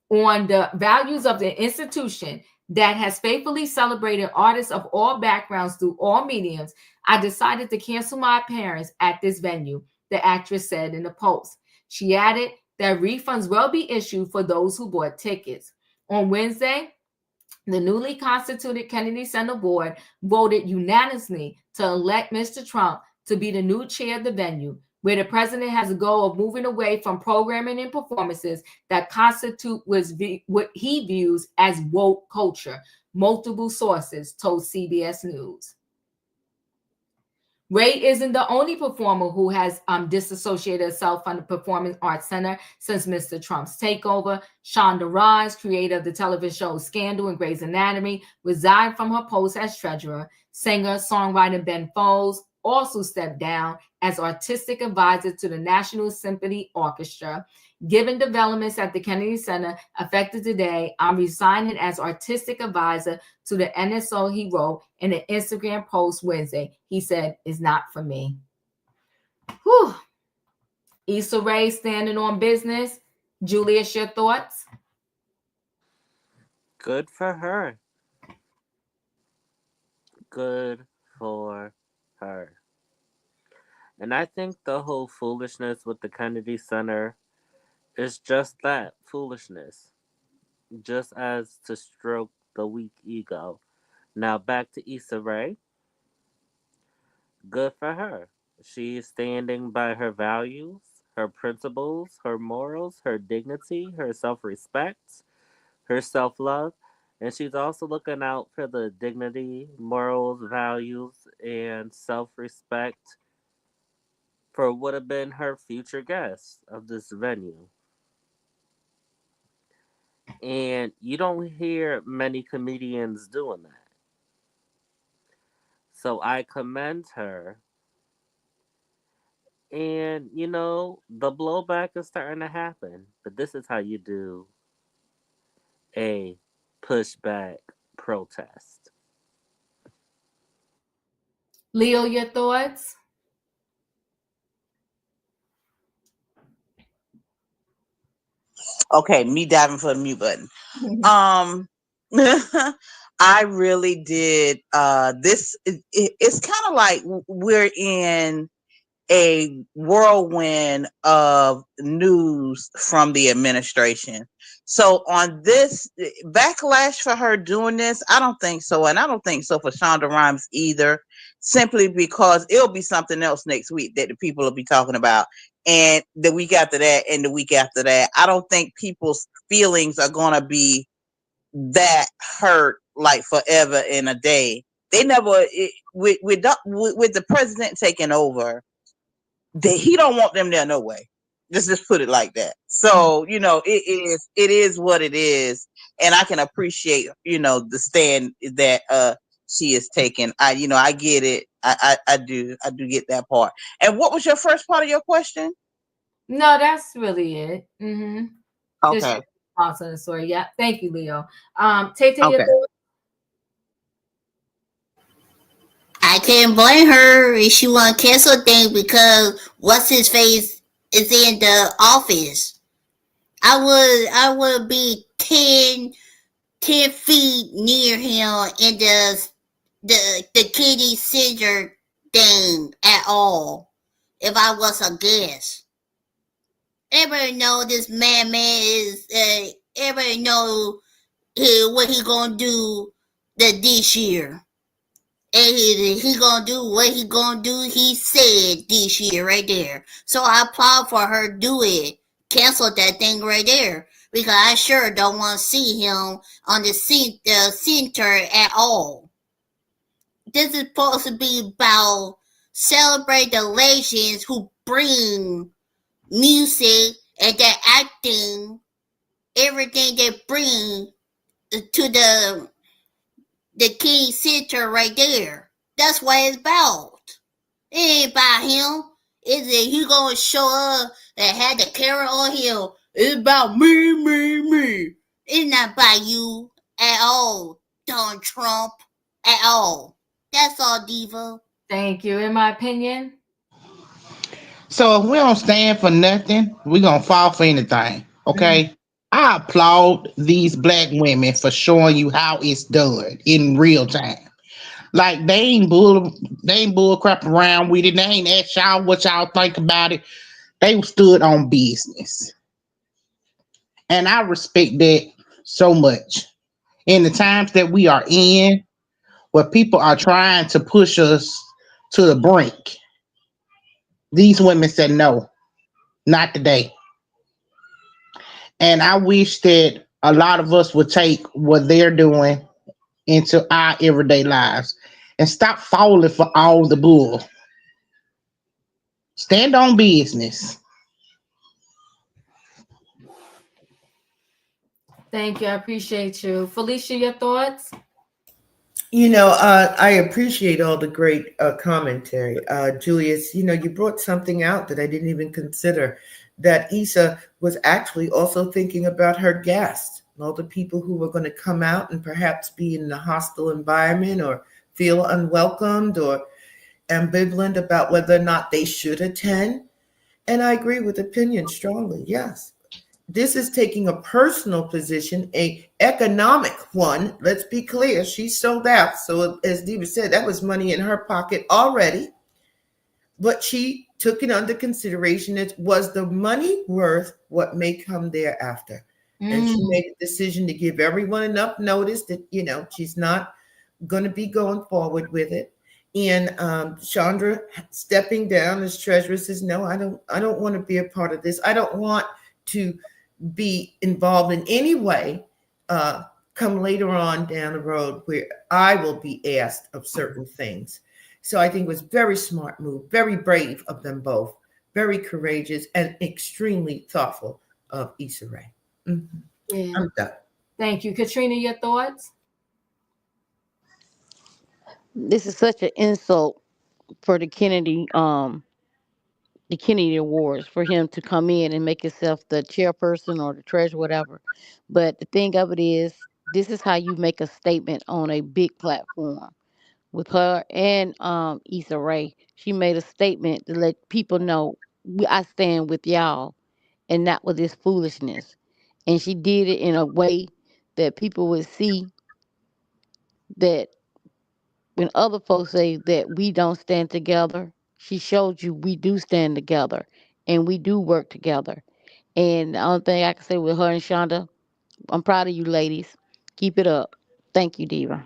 on the values of the institution that has faithfully celebrated artists of all backgrounds through all mediums, I decided to cancel my appearance at this venue, the actress said in a post. She added that refunds will be issued for those who bought tickets. On Wednesday, the newly constituted Kennedy Center board voted unanimously to elect Mr. Trump to be the new chair of the venue, where the president has a goal of moving away from programming and performances that constitute what he views as woke culture, multiple sources told CBS News. Rae isn't the only performer who has disassociated herself from the Performing Arts Center since Mr. Trump's takeover. Shonda Rhimes, creator of the television show Scandal and Grey's Anatomy, resigned from her post as treasurer. Singer-songwriter Ben Folds also stepped down as artistic advisor to the National Symphony Orchestra. Given developments at the Kennedy Center affected today, I'm resigning as artistic advisor to the NSO, he wrote in an Instagram post Wednesday. He said, "It's not for me." Whew. Issa Rae standing on business. Julius, your thoughts? Good for her. Good for her. And I think the whole foolishness with the Kennedy Center is just that, foolishness. Just as to stroke the weak ego. Now back to Issa Rae. Good for her. She's standing by her values, her principles, her morals, her dignity, her self respect, her self love. And she's also looking out for the dignity, morals, values, and self respect for what would have been her future guests of this venue. And you don't hear many comedians doing that. So I commend her. And, the blowback is starting to happen. But this is how you do a pushback protest. Leo, your thoughts? Okay, me diving for the mute button. Um, I really did. This it's kind of like we're in a whirlwind of news from the administration. So on this backlash for her doing this, I don't think so, and I don't think so for Shonda Rhimes either. Simply because it'll be something else next week that the people will be talking about, and the week after that, and the week after that. I don't think people's feelings are gonna be that hurt like forever in a day. They never with the president taking over, he don't want them there no way. Just put it like that. So it is what it is, and I can appreciate the stand that she is taking. I get it. I do get that part. And what was your first part of your question? No, that's really it. Mm-hmm. Just Okay. response on the story. Yeah. Thank you, Leo. Tay, your Okay. thoughts? I can't blame her if she want to cancel things because what's his face is in the office. I would be 10 feet near him in the kitty center thing at all if I was a guest. Everybody know this man is. Everybody know what he gonna do this year. And he gonna do what he gonna do. He said this year right there. So I applaud for her do it. Cancel that thing right there because I sure don't want to see him on the center at all. This is supposed to be about celebrate the legends who bring music and their acting, everything they bring to the King Center right there. That's what it's about. It ain't about him. Is it he gonna show up and have the camera on him? It's about me. It's not about you at all, Donald Trump. At all. That's all, Diva. Thank you. In my opinion, So if we don't stand for nothing, we gonna fall for anything. mhm. Okay. I applaud these black women for showing you how it's done in real time. Like they ain't bull crap around with it. They ain't asked y'all what y'all think about it. They stood on business. And I respect that so much. In the times that we are in, where people are trying to push us to the brink, these women said no, not today. And I wish that a lot of us would take what they're doing into our everyday lives and stop falling for all the bull. Stand on business. Thank you. I appreciate you. Felicia, your thoughts? I appreciate all the great commentary. Julius, you brought something out that I didn't even consider, that Issa was actually also thinking about her guests, all the people who were going to come out and perhaps be in a hostile environment or feel unwelcomed or ambivalent about whether or not they should attend. And I agree with opinion strongly. Yes. This is taking a personal position, a economic one. Let's be clear. She sold out. So as Diva said, that was money in her pocket already. But she took it under consideration. It was the money worth what may come thereafter. And she made a decision to give everyone enough notice that, she's not going to be going forward with it. And Chandra stepping down as treasurer says, no, I don't want to be a part of this. I don't want to be involved in any way come later on down the road where I will be asked of certain things. So I think it was very smart move, very brave of them both, very courageous and extremely thoughtful of Issa Rae. Mm-hmm. Yeah. I'm done. Thank you. Katrina, your thoughts? This is such an insult for the Kennedy Awards, for him to come in and make himself the chairperson or the treasurer, whatever. But the thing of it is, this is how you make a statement on a big platform. With her and Issa Rae, she made a statement to let people know, I stand with y'all and not with this foolishness. And she did it in a way that people would see that when other folks say that we don't stand together, she showed you we do stand together and we do work together. And the only thing I can say with her and Shonda, I'm proud of you ladies. Keep it up. Thank you, Diva.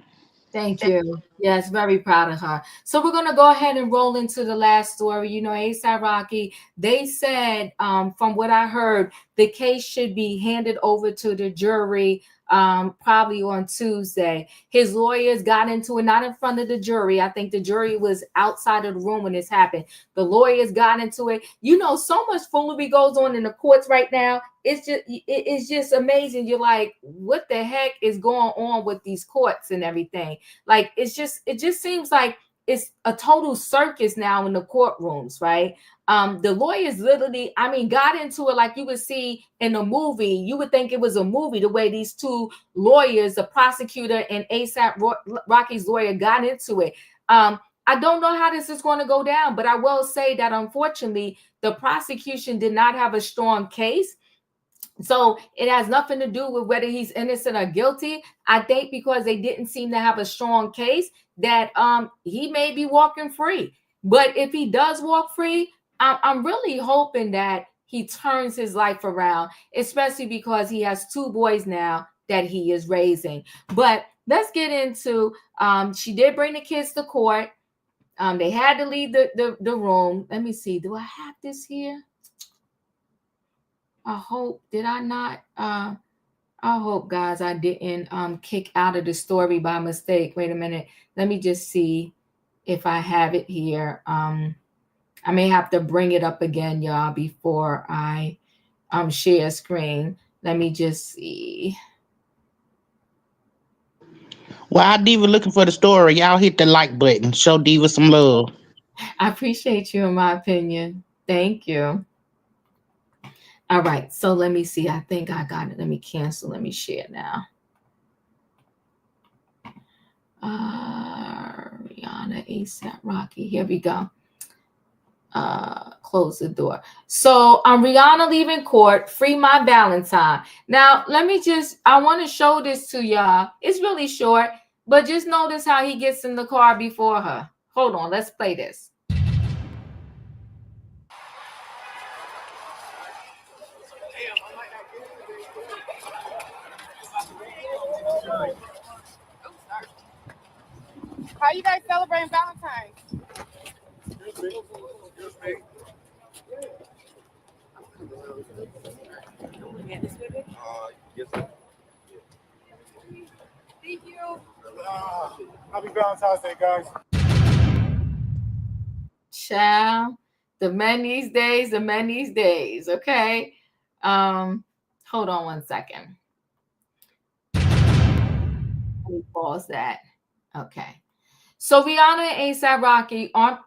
Thank you. Yes, very proud of her. So we're gonna go ahead and roll into the last story. You know, A$AP Rocky, they said, from what I heard, the case should be handed over to the jury probably on Tuesday. His lawyers got into it, not in front of the jury. I think the jury was outside of the room when this happened. The lawyers got into it. You know, so much foolery goes on in the courts right now. It's just amazing. You're like, what the heck is going on with these courts and everything? Like, it just seems like it's a total circus now in the courtrooms, right? The lawyers literally, I mean, got into it like you would see in a movie. You would think it was a movie, the way these two lawyers, the prosecutor and A$AP Rocky's lawyer, got into it. I don't know how this is going to go down, but I will say that unfortunately, the prosecution did not have a strong case. So it has nothing to do with whether he's innocent or guilty. I think because they didn't seem to have a strong case, that he may be walking free. But if he does walk free, I'm really hoping that he turns his life around, especially because he has two boys now that he is raising. But let's get into, she did bring the kids to court. They had to leave the room. Let me see. Do I have this here? I hope, did I not? I hope, guys, I didn't kick out of the story by mistake. Wait a minute. Let me just see if I have it here. I may have to bring it up again, y'all, before I share screen. Let me just see. While Diva looking for the story, y'all hit the like button. Show Diva some love. I appreciate you, in my opinion. Thank you. All right, so let me see. I think I got it. Let me cancel. Let me share now. Rihanna, A$AP Rocky. Here we go. Close the door. So Rihanna leaving court, free my Valentine. Now, I want to show this to y'all. It's really short, but just notice how he gets in the car before her. Hold on, let's play this. How you guys celebrating Valentine's? Thank you. Happy Valentine's Day, guys. Child, the men these days, okay? Hold on one second. Let me pause that. Okay. So Rihanna and A$AP Rocky aren't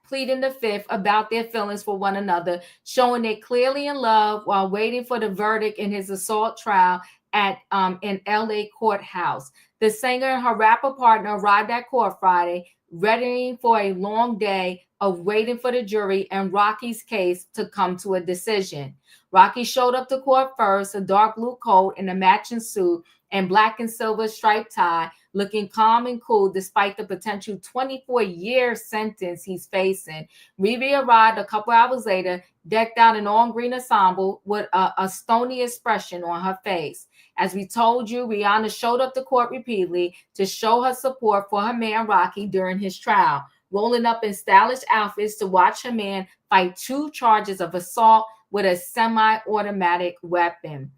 pleading the fifth about their feelings for one another, showing they're clearly in love while waiting for the verdict in his assault trial at an LA courthouse. The singer and her rapper partner arrived at court Friday, readying for a long day of waiting for the jury and Rocky's case to come to a decision. Rocky showed up to court first, a dark blue coat and a matching suit and black and silver striped tie, looking calm and cool despite the potential 24-year sentence he's facing. Riri arrived a couple hours later, decked out in all green ensemble with a stony expression on her face. As we told you, Rihanna showed up to court repeatedly to show her support for her man Rocky during his trial, rolling up in stylish outfits to watch her man fight 2 charges of assault with a semi-automatic weapon.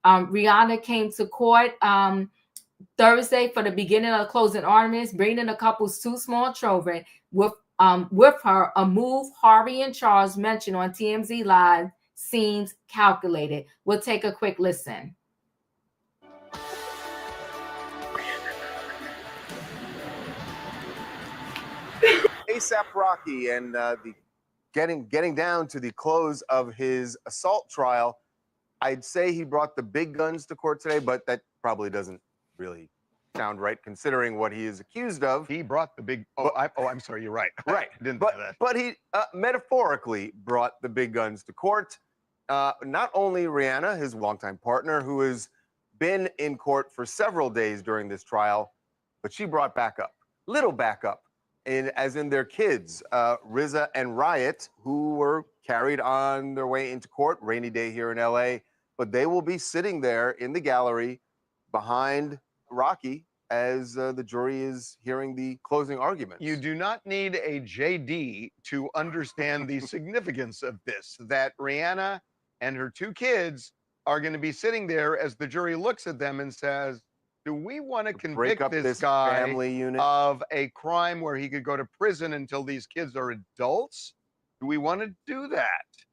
Rihanna came to court Thursday for the beginning of closing arguments, bringing the couple's 2 small children. With her, a move Harvey and Charles mentioned on TMZ Live seems calculated. We'll take a quick listen. ASAP Rocky and the getting down to the close of his assault trial. I'd say he brought the big guns to court today, but that probably doesn't really sound right considering what he is accused of. He brought the big. I'm sorry. You're right. Right. Didn't but, know that. But he metaphorically brought the big guns to court. Not only Rihanna, his longtime partner, who has been in court for several days during this trial, but she brought little backup. As in their kids, RZA and Riot, who were carried on their way into court, rainy day here in LA, but they will be sitting there in the gallery behind Rocky as the jury is hearing the closing arguments. You do not need a JD to understand the significance of this, that Rihanna and her 2 kids are going to be sitting there as the jury looks at them and says, do we want to convict this guy family unit of a crime where he could go to prison until these kids are adults? Do we want to do that?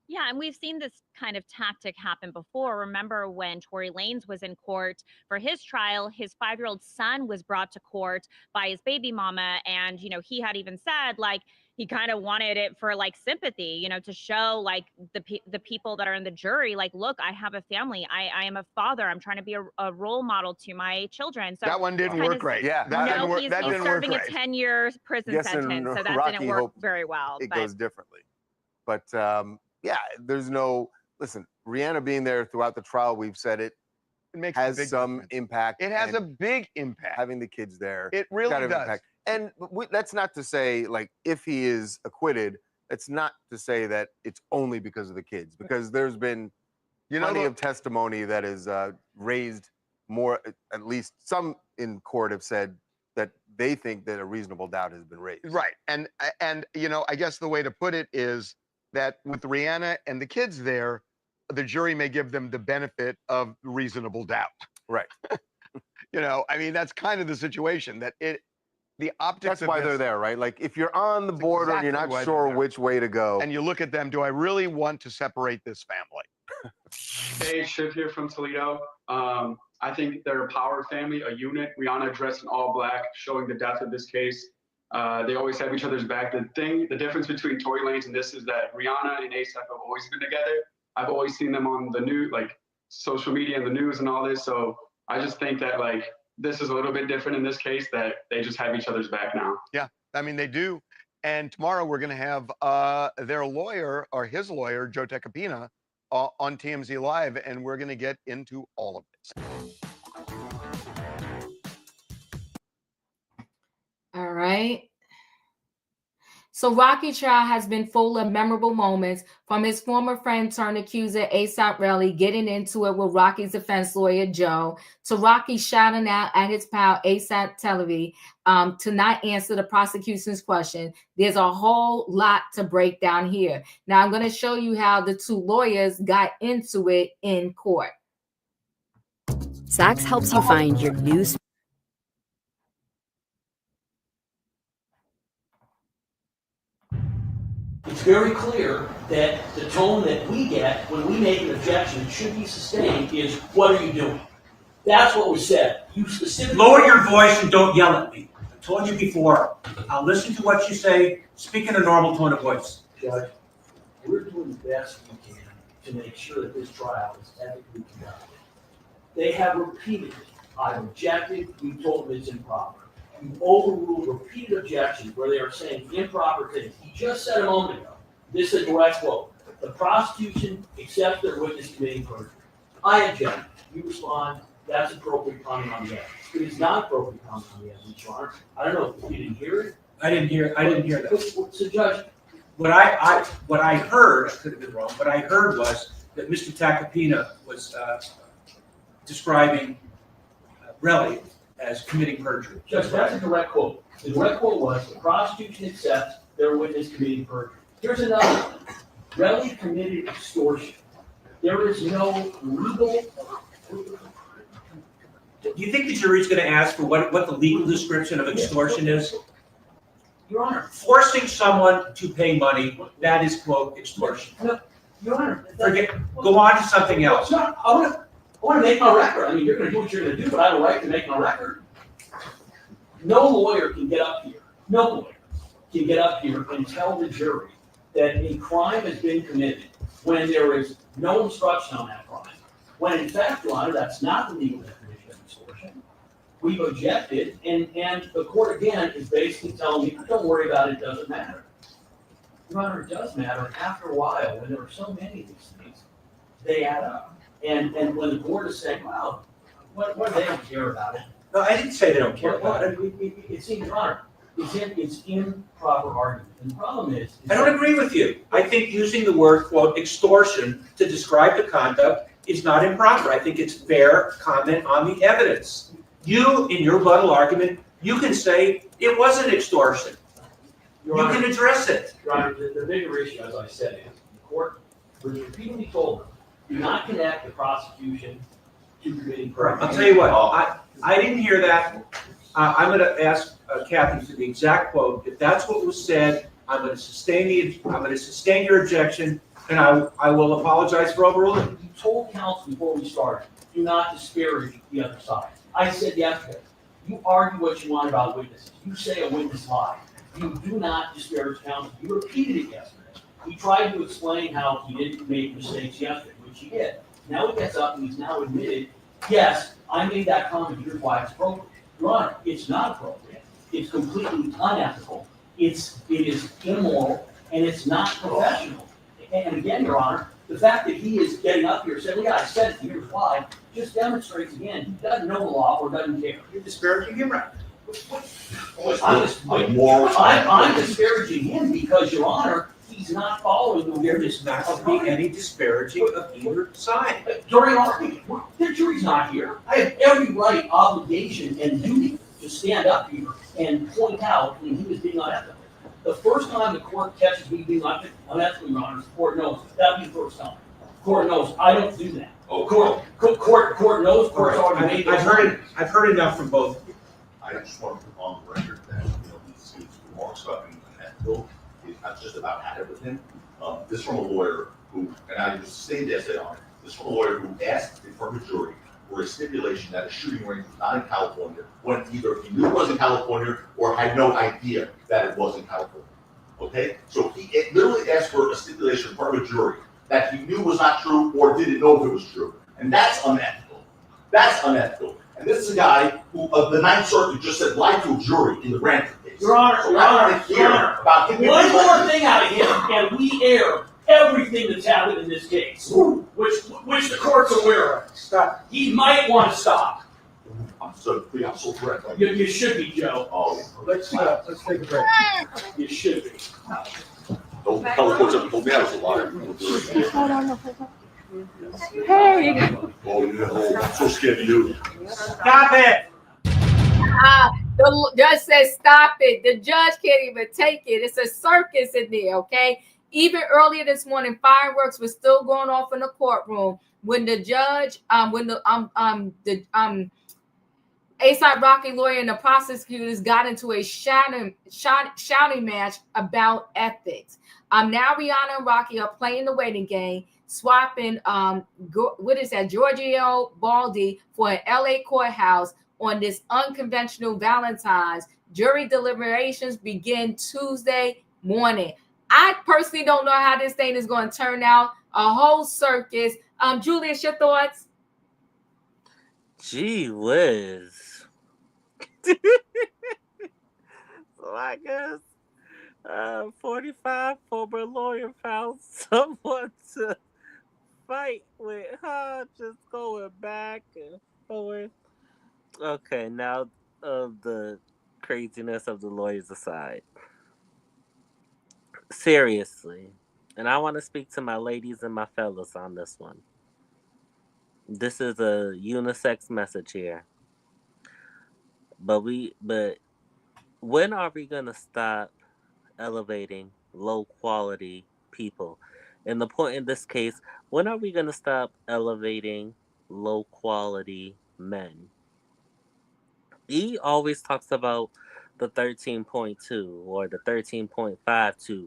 Yeah, and we've seen this kind of tactic happen before. Remember when Tory Lanez was in court for his trial, his 5-year-old son was brought to court by his baby mama. And, he had even said, like, he kind of wanted it for like sympathy, to show like the people that are in the jury, like, look, I have a family. I am a father. I'm trying to be a role model to my children. So that one didn't work right. Yeah, he's serving a 10-year prison sentence. So that Rocky didn't work very well. It goes differently. But yeah, there's no, listen, Rihanna being there throughout the trial, we've said it makes has some impact. It has a big impact. Having the kids there. It really does. Impact. And that's not to say, like, if he is acquitted, that's not to say that it's only because of the kids, because there's been plenty of testimony that is raised more, at least some in court have said that they think that a reasonable doubt has been raised. Right. And I guess the way to put it is that with Rihanna and the kids there, the jury may give them the benefit of reasonable doubt. Right. That's kind of the situation that the optics. That's why they're there, right? Like, if you're on the border and you're not sure which way to go, and you look at them, do I really want to separate this family? Hey, Shiv here from Toledo. I think they're a power family, a unit. Rihanna dressed in all black, showing the depth of this case. They always have each other's back. The difference between Tory Lanez and this is that Rihanna and ASAP have always been together. I've always seen them on the news, like social media and the news and all this. So I just think that like this is a little bit different in this case, that they just have each other's back now. Yeah, they do. And tomorrow we're going to have their lawyer, or his lawyer, Joe Tecopina, on TMZ Live, and we're going to get into all of this. All right. So Rocky trial has been full of memorable moments, from his former friend turned accuser Issa Rae getting into it with Rocky's defense lawyer Joe, to Rocky shouting out at his pal ASAP Televi to not answer the prosecution's question. There's a whole lot to break down here. Now I'm going to show you how the 2 lawyers got into it in court. Saks helps you find your new. It's very clear that the tone that we get when we make an objection that should be sustained is, what are you doing? That's what was said. You specifically lower your voice and don't yell at me. I told you before. I'll listen to what you say. Speak in a normal tone of voice. Judge, we're doing the best we can to make sure that this trial is ethically conducted. They have repeatedly, I've objected, we told them it's improper. You've overruled repeated objections where they are saying improper things. He just said a moment ago, this is a direct quote, the prosecution accepts their witness committing perjury. I object. You respond, that's appropriate comment on the evidence. It is not appropriate comment on the evidence, Your Honor. I don't know if you didn't hear it. I didn't hear that. So, Judge, what I heard, I could have been wrong, what I heard was that Mr. Tacopina was describing Relly as committing perjury. Judge, that's a direct quote. The direct quote was, the prosecution accepts their witness committing perjury. Here's another one. Relly committed extortion. There is no legal. Do you think the jury's going to ask for what the legal description of extortion is? Your Honor. Forcing someone to pay money, that is, quote, extortion. No, Your Honor. Go on to something else. No, I want to make my record. I mean, you're going to do what you're going to do, but I have a right to make my record. No lawyer can get up here. No lawyer can get up here and tell the jury that a crime has been committed when there is no instruction on that crime. When in fact, Your Honor, that's not the legal definition of extortion. We've objected, and the court again is basically telling me, don't worry about it, it doesn't matter. Your Honor, it does matter. After a while, when there are so many of these things, they add up. And when the court is saying, well, what they don't care about it. No, I didn't say they don't care about it. It seems, Your Honor, it's improper argument. And the problem is I don't agree with you. I think using the word, quote, extortion to describe the conduct is not improper. I think it's fair comment on the evidence. You, in your rebuttal argument, you can say it wasn't extortion. You can address it. Your Honor, the bigger issue, as I said, is the court repeatedly told them, do not connect the prosecution to committing crime. I'll tell you what, I didn't hear that. I'm going to ask Kathy for the exact quote. If that's what was said, I'm going to sustain your objection, and I will apologize for overruling. You told counsel before we started, do not disparage the other side. I said yesterday, you argue what you want about witnesses. You say a witness lied. You do not disparage counsel. You repeated it yesterday. He tried to explain how he didn't make mistakes yesterday, which he did. Now he gets up and he's now admitted, yes, I made that comment, here's why it's appropriate. Your Honor, it's not appropriate. It's completely unethical. It is immoral, and it's not professional. And again, Your Honor, the fact that he is getting up here saying, yeah, I said it, here's why, just demonstrates again, he doesn't know the law or doesn't care. You're disparaging him, right? I'm disparaging him because, Your Honor, he's not following the There is not to be any disparaging of either side. During argument, the jury's not here. I have every right, obligation, and duty to stand up here and point out when he was being unethical. The first time the court catches me being unethical, Your Honor, the court knows. That'll be the first time. The court knows I don't do that. Oh, court knows. Court's already made those. I've heard enough from both of you. I just want to put on the record that his remarks about being unethical is not just about having with him. This from a lawyer who, and I just say this on it. This from a lawyer who asked in front of a jury for a stipulation that a shooting range was not in California when either he knew it was in California or had no idea that it was in California. Okay, so he literally asked for a stipulation in front of a jury that he knew was not true or didn't know if it was true, and that's unethical. That's unethical. And this is a guy who, of the Ninth Circuit, just said lied to a jury in the Branford case. Your Honor, so I want to hear about him. One more thing out of him, and we air everything that's happened in this case, which the court's aware of. Stop. He might want to stop. I'm so correct. You should be, Joe. Oh, let's take a break. You should be. Don't tell the courts ever told me I was a liar. Hold on. Hey. Oh, you know, I'm so scared of you. Stop it. The judge says stop it. The judge can't even take it. It's a circus in there, okay? Even earlier this morning, fireworks were still going off in the courtroom when the judge, A$AP Rocky lawyer and the prosecutors got into a shouting match about ethics. Now Rihanna and Rocky are playing the waiting game, swapping Giorgio Baldi for an LA courthouse on this unconventional Valentine's. Jury deliberations begin Tuesday morning. I personally don't know how this thing is going to turn out. A whole circus. Julius, your thoughts? Gee whiz. So I guess 45 former lawyer found someone to fight with, just going back and forth. Okay, now the craziness of the lawyers aside. Seriously, and I want to speak to my ladies and my fellas on this one. This is a unisex message here. But when are we gonna stop elevating low quality people? And the point in this case, when are we gonna stop elevating low quality men? he always talks about the 13.2 or the 13.52.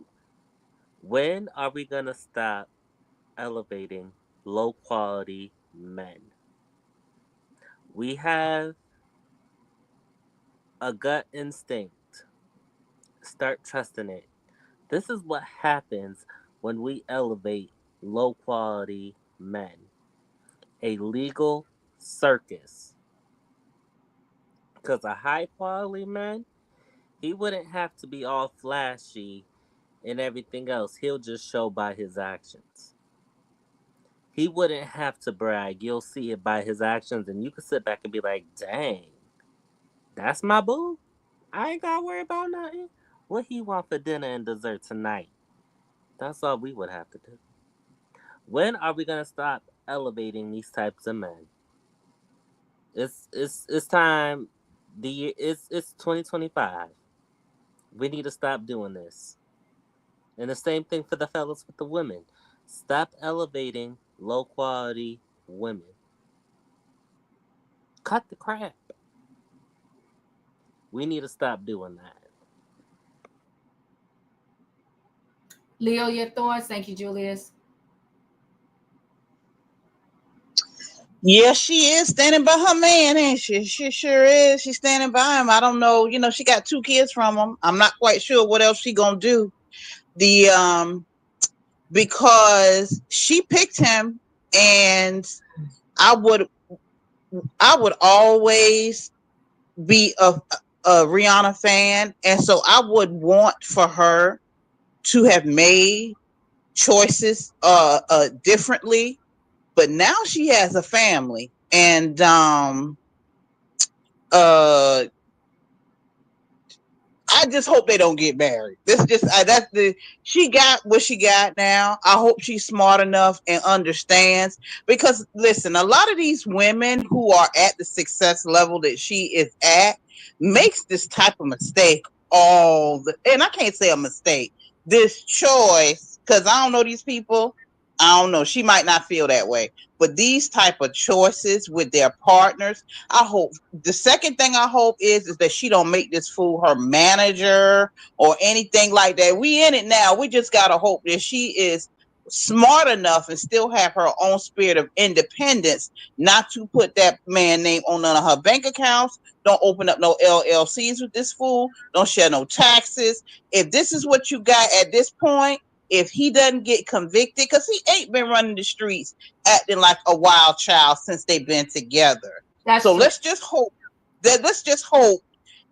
When are we going to stop elevating low quality men? We have a gut instinct. Start trusting it. This is what happens when we elevate low quality men. A legal circus. Because a high quality man, he wouldn't have to be all flashy and everything else. He'll just show by his actions. He wouldn't have to brag. You'll see it by his actions, and you can sit back and be like, dang, that's my boo. I ain't gotta worry about nothing. What he want for dinner and dessert tonight? That's all we would have to do. When are we gonna stop elevating these types of men? It's time. It's 2025. We need to stop doing this. And the same thing for the fellas with the women. Stop elevating low quality women. Cut the crap. We need to stop doing that. Leo, your thoughts? Thank you, Julius. Yeah, she is standing by her man, ain't she? She sure is. She's standing by him. I don't know. She got 2 kids from him. I'm not quite sure what else she gonna do. Because she picked him, and I would always be a Rihanna fan, and so I would want for her to have made choices differently. But now she has a family, and I just hope they don't get married. She got what she got now. I hope she's smart enough and understands, because listen, a lot of these women who are at the success level that she is at makes this type of mistake and I can't say a mistake, this choice, because I don't know these people. I don't know. She might not feel that way, but these type of choices with their partners, I hope the second thing I hope is that she don't make this fool her manager or anything like that. We in it now. We just gotta hope that she is smart enough and still have her own spirit of independence, not to put that man name on none of her bank accounts. Don't open up no LLCs with this fool. Don't share no taxes. If this is what you got at this point, if he doesn't get convicted, because he ain't been running the streets acting like a wild child since they've been together. That's So true. let's just hope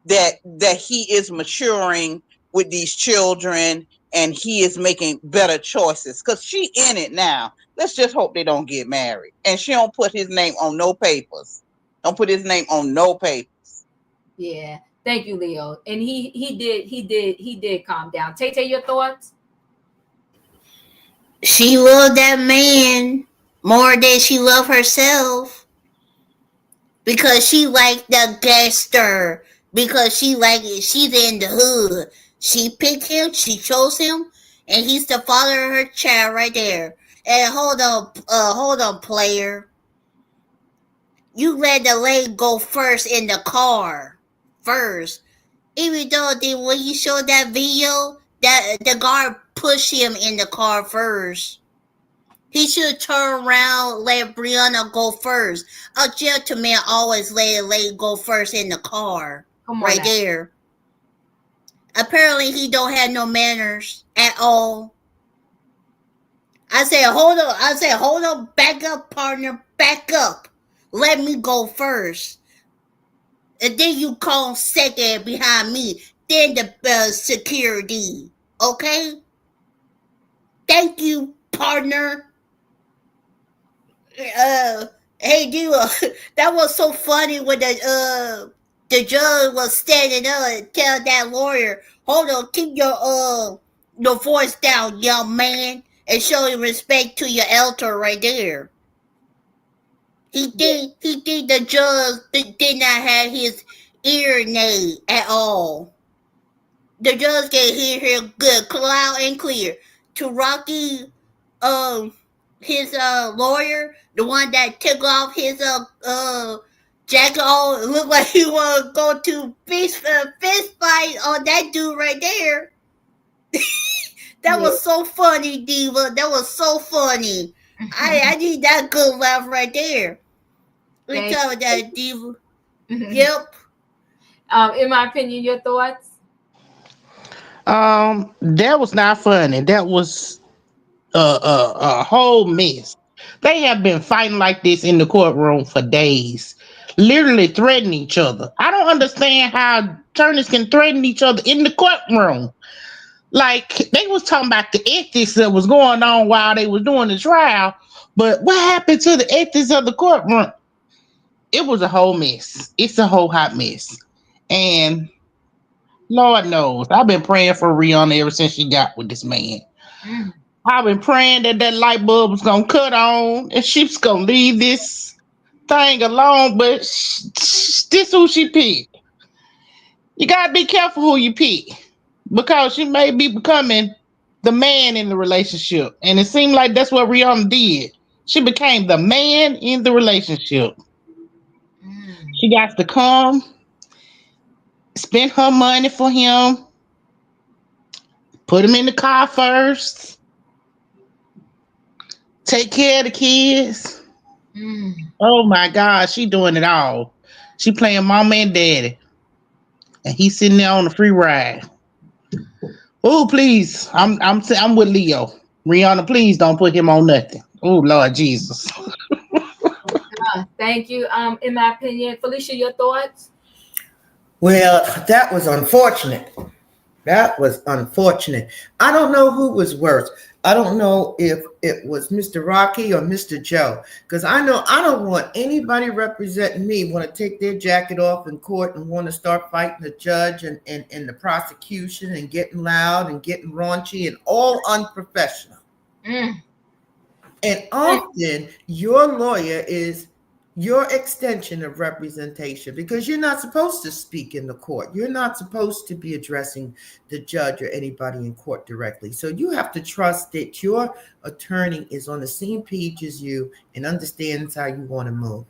that he is maturing with these children, and he is making better choices, because she in it now. Let's just hope they don't get married, and she don't put his name on no papers. Don't put his name on no papers. Yeah. Thank you, Leo. And he did calm down. Tay, your thoughts? She loved that man more than she loved herself, because she liked the gangster, because she like it. She's in the hood. She picked him. She chose him, and he's the father of her child right there. And hold on, player. You let the lady go first in the car, first. Even though when you showed that video, that the guard pushed him in the car first. He should turn around, let Brianna go first. A gentleman always let a lady go first in the car. Come on right now. there. Apparently he don't have no manners at all. I said, hold on, back up, partner, back up. Let me go first. And then you call second behind me. Then the security. Okay? Thank you, partner. Hey, dude, that was so funny when the judge was standing up and tell that lawyer, hold on, keep your voice down, young man, and show your respect to your elder right there. He think the judge did not have his ear nade at all. The judge can hear him good, loud and clear. To Rocky, his lawyer, the one that took off his jacket on. It looked like he want to go to fist fight on that dude right there. That was so funny, Diva. That was so funny. I need that good laugh right there. We Thank talking that, Diva. Yep. In my opinion, your thoughts? That was not funny. That was a whole mess. They have been fighting like this in the courtroom for days, literally threatening each other. I don't understand how attorneys can threaten each other in the courtroom. Like they was talking about the ethics that was going on while they was doing the trial, but what happened to the ethics of the courtroom? It was a whole mess. It's a whole hot mess, and Lord knows I've been praying for Rihanna ever since she got with this man. I've been praying that that light bulb was gonna cut on and she's gonna leave this thing alone. But this who she picked. You gotta be careful who you pick because she may be becoming the man in the relationship, and it seemed like that's what Rihanna did. She became the man in the relationship. She got to come, spend her money for him, put him in the car first, take care of the kids. Oh my God, she doing it all. She playing mama and daddy, and he's sitting there on the free ride. Oh please, I'm with Leo. Rihanna, please don't put him on nothing. Oh Lord Jesus. Thank you. In my opinion, Felicia, your thoughts? Well, that was unfortunate. That was unfortunate. I don't know who was worse. I don't know if it was Mr. Rocky or Mr. Joe, because I know I don't want anybody representing me want to take their jacket off in court and want to start fighting the judge and the prosecution and getting loud and getting raunchy and all unprofessional. And often your lawyer is your extension of representation because you're not supposed to speak in the court. You're not supposed to be addressing the judge or anybody in court directly. So you have to trust that your attorney is on the same page as you and understands how you want to move.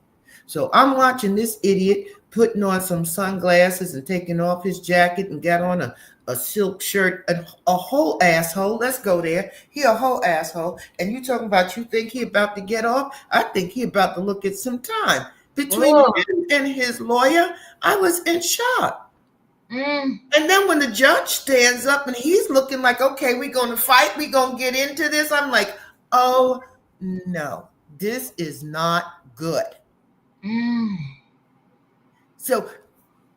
So I'm watching this idiot putting on some sunglasses and taking off his jacket and got on a silk shirt, a whole asshole. Let's go there. He a whole asshole. And you talking about you think he about to get off? I think he about to look at some time. Between him and his lawyer, I was in shock. And then when the judge stands up and he's looking like, okay, we're going to fight. We're going to get into this. I'm like, oh, no, this is not good. So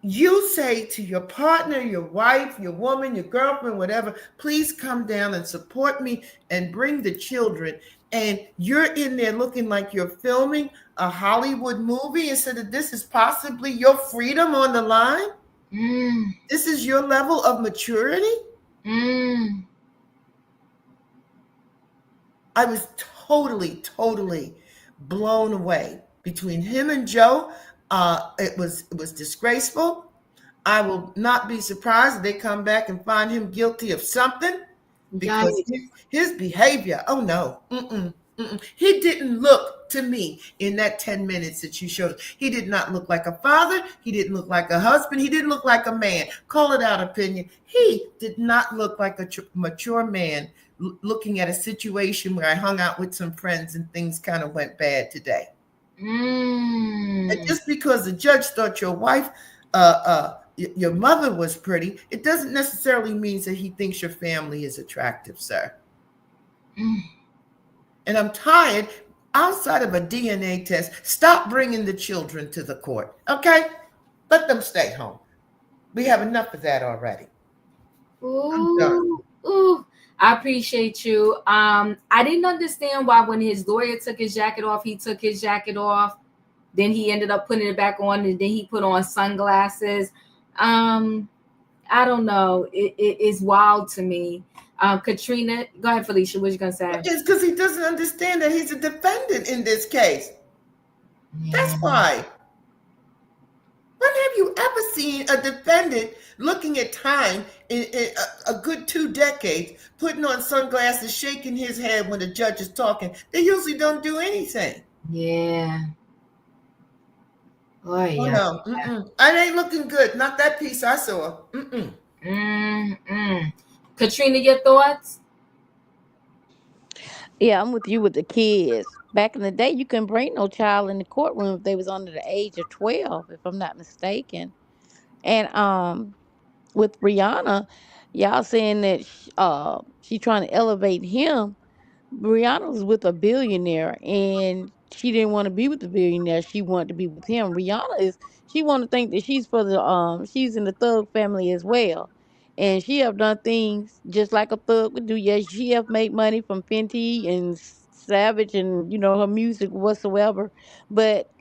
you say to your partner, your wife, your woman, your girlfriend, whatever, please come down and support me and bring the children. And you're in there looking like you're filming a Hollywood movie instead of this is possibly your freedom on the line. This is your level of maturity. I was totally blown away. Between him and Joe, it was disgraceful. I will not be surprised if they come back and find him guilty of something because his behavior. Oh no, he didn't look to me in that 10 minutes that you showed. He did not look like a father. He didn't look like a husband. He didn't look like a man. Call it out opinion. He did not look like a mature man looking at a situation where I hung out with some friends and things kind of went bad today. And just because the judge thought your wife, your mother was pretty, it doesn't necessarily mean that he thinks your family is attractive, sir. And I'm tired. Outside of a DNA test, stop bringing the children to the court, okay? Let them stay home. We have enough of that already. I'm done. I appreciate you. I didn't understand why when his lawyer took his jacket off, he took his jacket off. Then he ended up putting it back on, and then he put on sunglasses. I don't know. It's wild to me. Katrina, go ahead, Felicia. What you gonna say? It's because he doesn't understand that he's a defendant in this case. That's why. When have you ever seen a defendant looking at time in a good 2 decades, putting on sunglasses, shaking his head when the judge is talking? They usually don't do anything. Yeah. Oh, Oh yeah. no, it ain't looking good. Not that piece I saw. Katrina, your thoughts? Yeah, I'm with you with the kids. Back in the day, you couldn't bring no child in the courtroom if they was under the age of 12, if I'm not mistaken. And with Rihanna, y'all saying that she trying to elevate him. Rihanna was with a billionaire and she didn't want to be with the billionaire. She wanted to be with him. She want to think that she's for the she's in the thug family as well. And she have done things just like a thug would do. Yes, she have made money from Fenty and Savage and her music whatsoever. But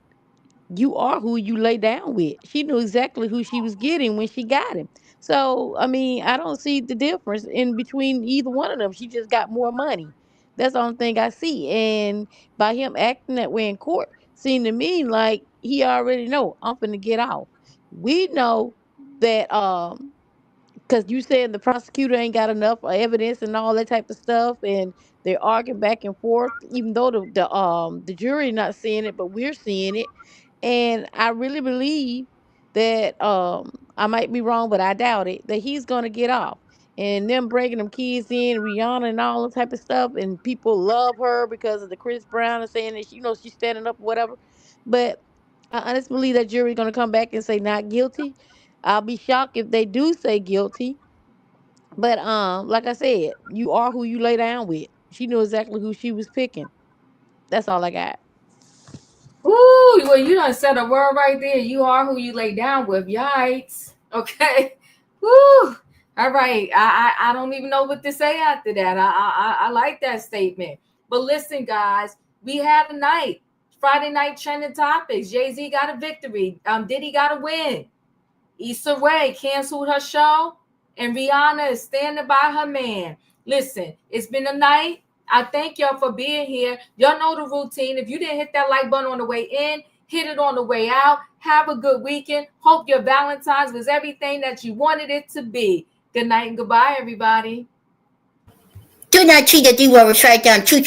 you are who you lay down with. She knew exactly who she was getting when she got him. So, I mean, I don't see the difference in between either one of them. She just got more money. That's the only thing I see. And by him acting that way in court, seemed to me like he already know I'm finna get off. We know that because you said the prosecutor ain't got enough evidence and all that type of stuff, and they're arguing back and forth, even though the jury not seeing it, but we're seeing it. And I really believe that I might be wrong, but I doubt it, that he's gonna get off. And them bringing them kids in, Rihanna and all that type of stuff, and people love her because of the Chris Brown and saying that she's standing up or whatever. But I honestly believe that jury's gonna come back and say not guilty. I'll be shocked if they do say guilty. But like I said, you are who you lay down with. She knew exactly who she was picking. That's all I got. Ooh, well, you done said a word right there. You are who you lay down with. Yikes. Okay. Woo. All right. I don't even know what to say after that. I like that statement. But listen, guys, we had a night. Friday night trending topics. Jay-Z got a victory. Diddy got a win. Issa Rae canceled her show, and Rihanna is standing by her man. Listen, it's been a night. I thank y'all for being here. Y'all know the routine. If you didn't hit that like button on the way in, hit it on the way out. Have a good weekend. Hope your Valentine's was everything that you wanted it to be. Good night and goodbye, everybody. Do not cheat the D-Word right down. Choo-choo.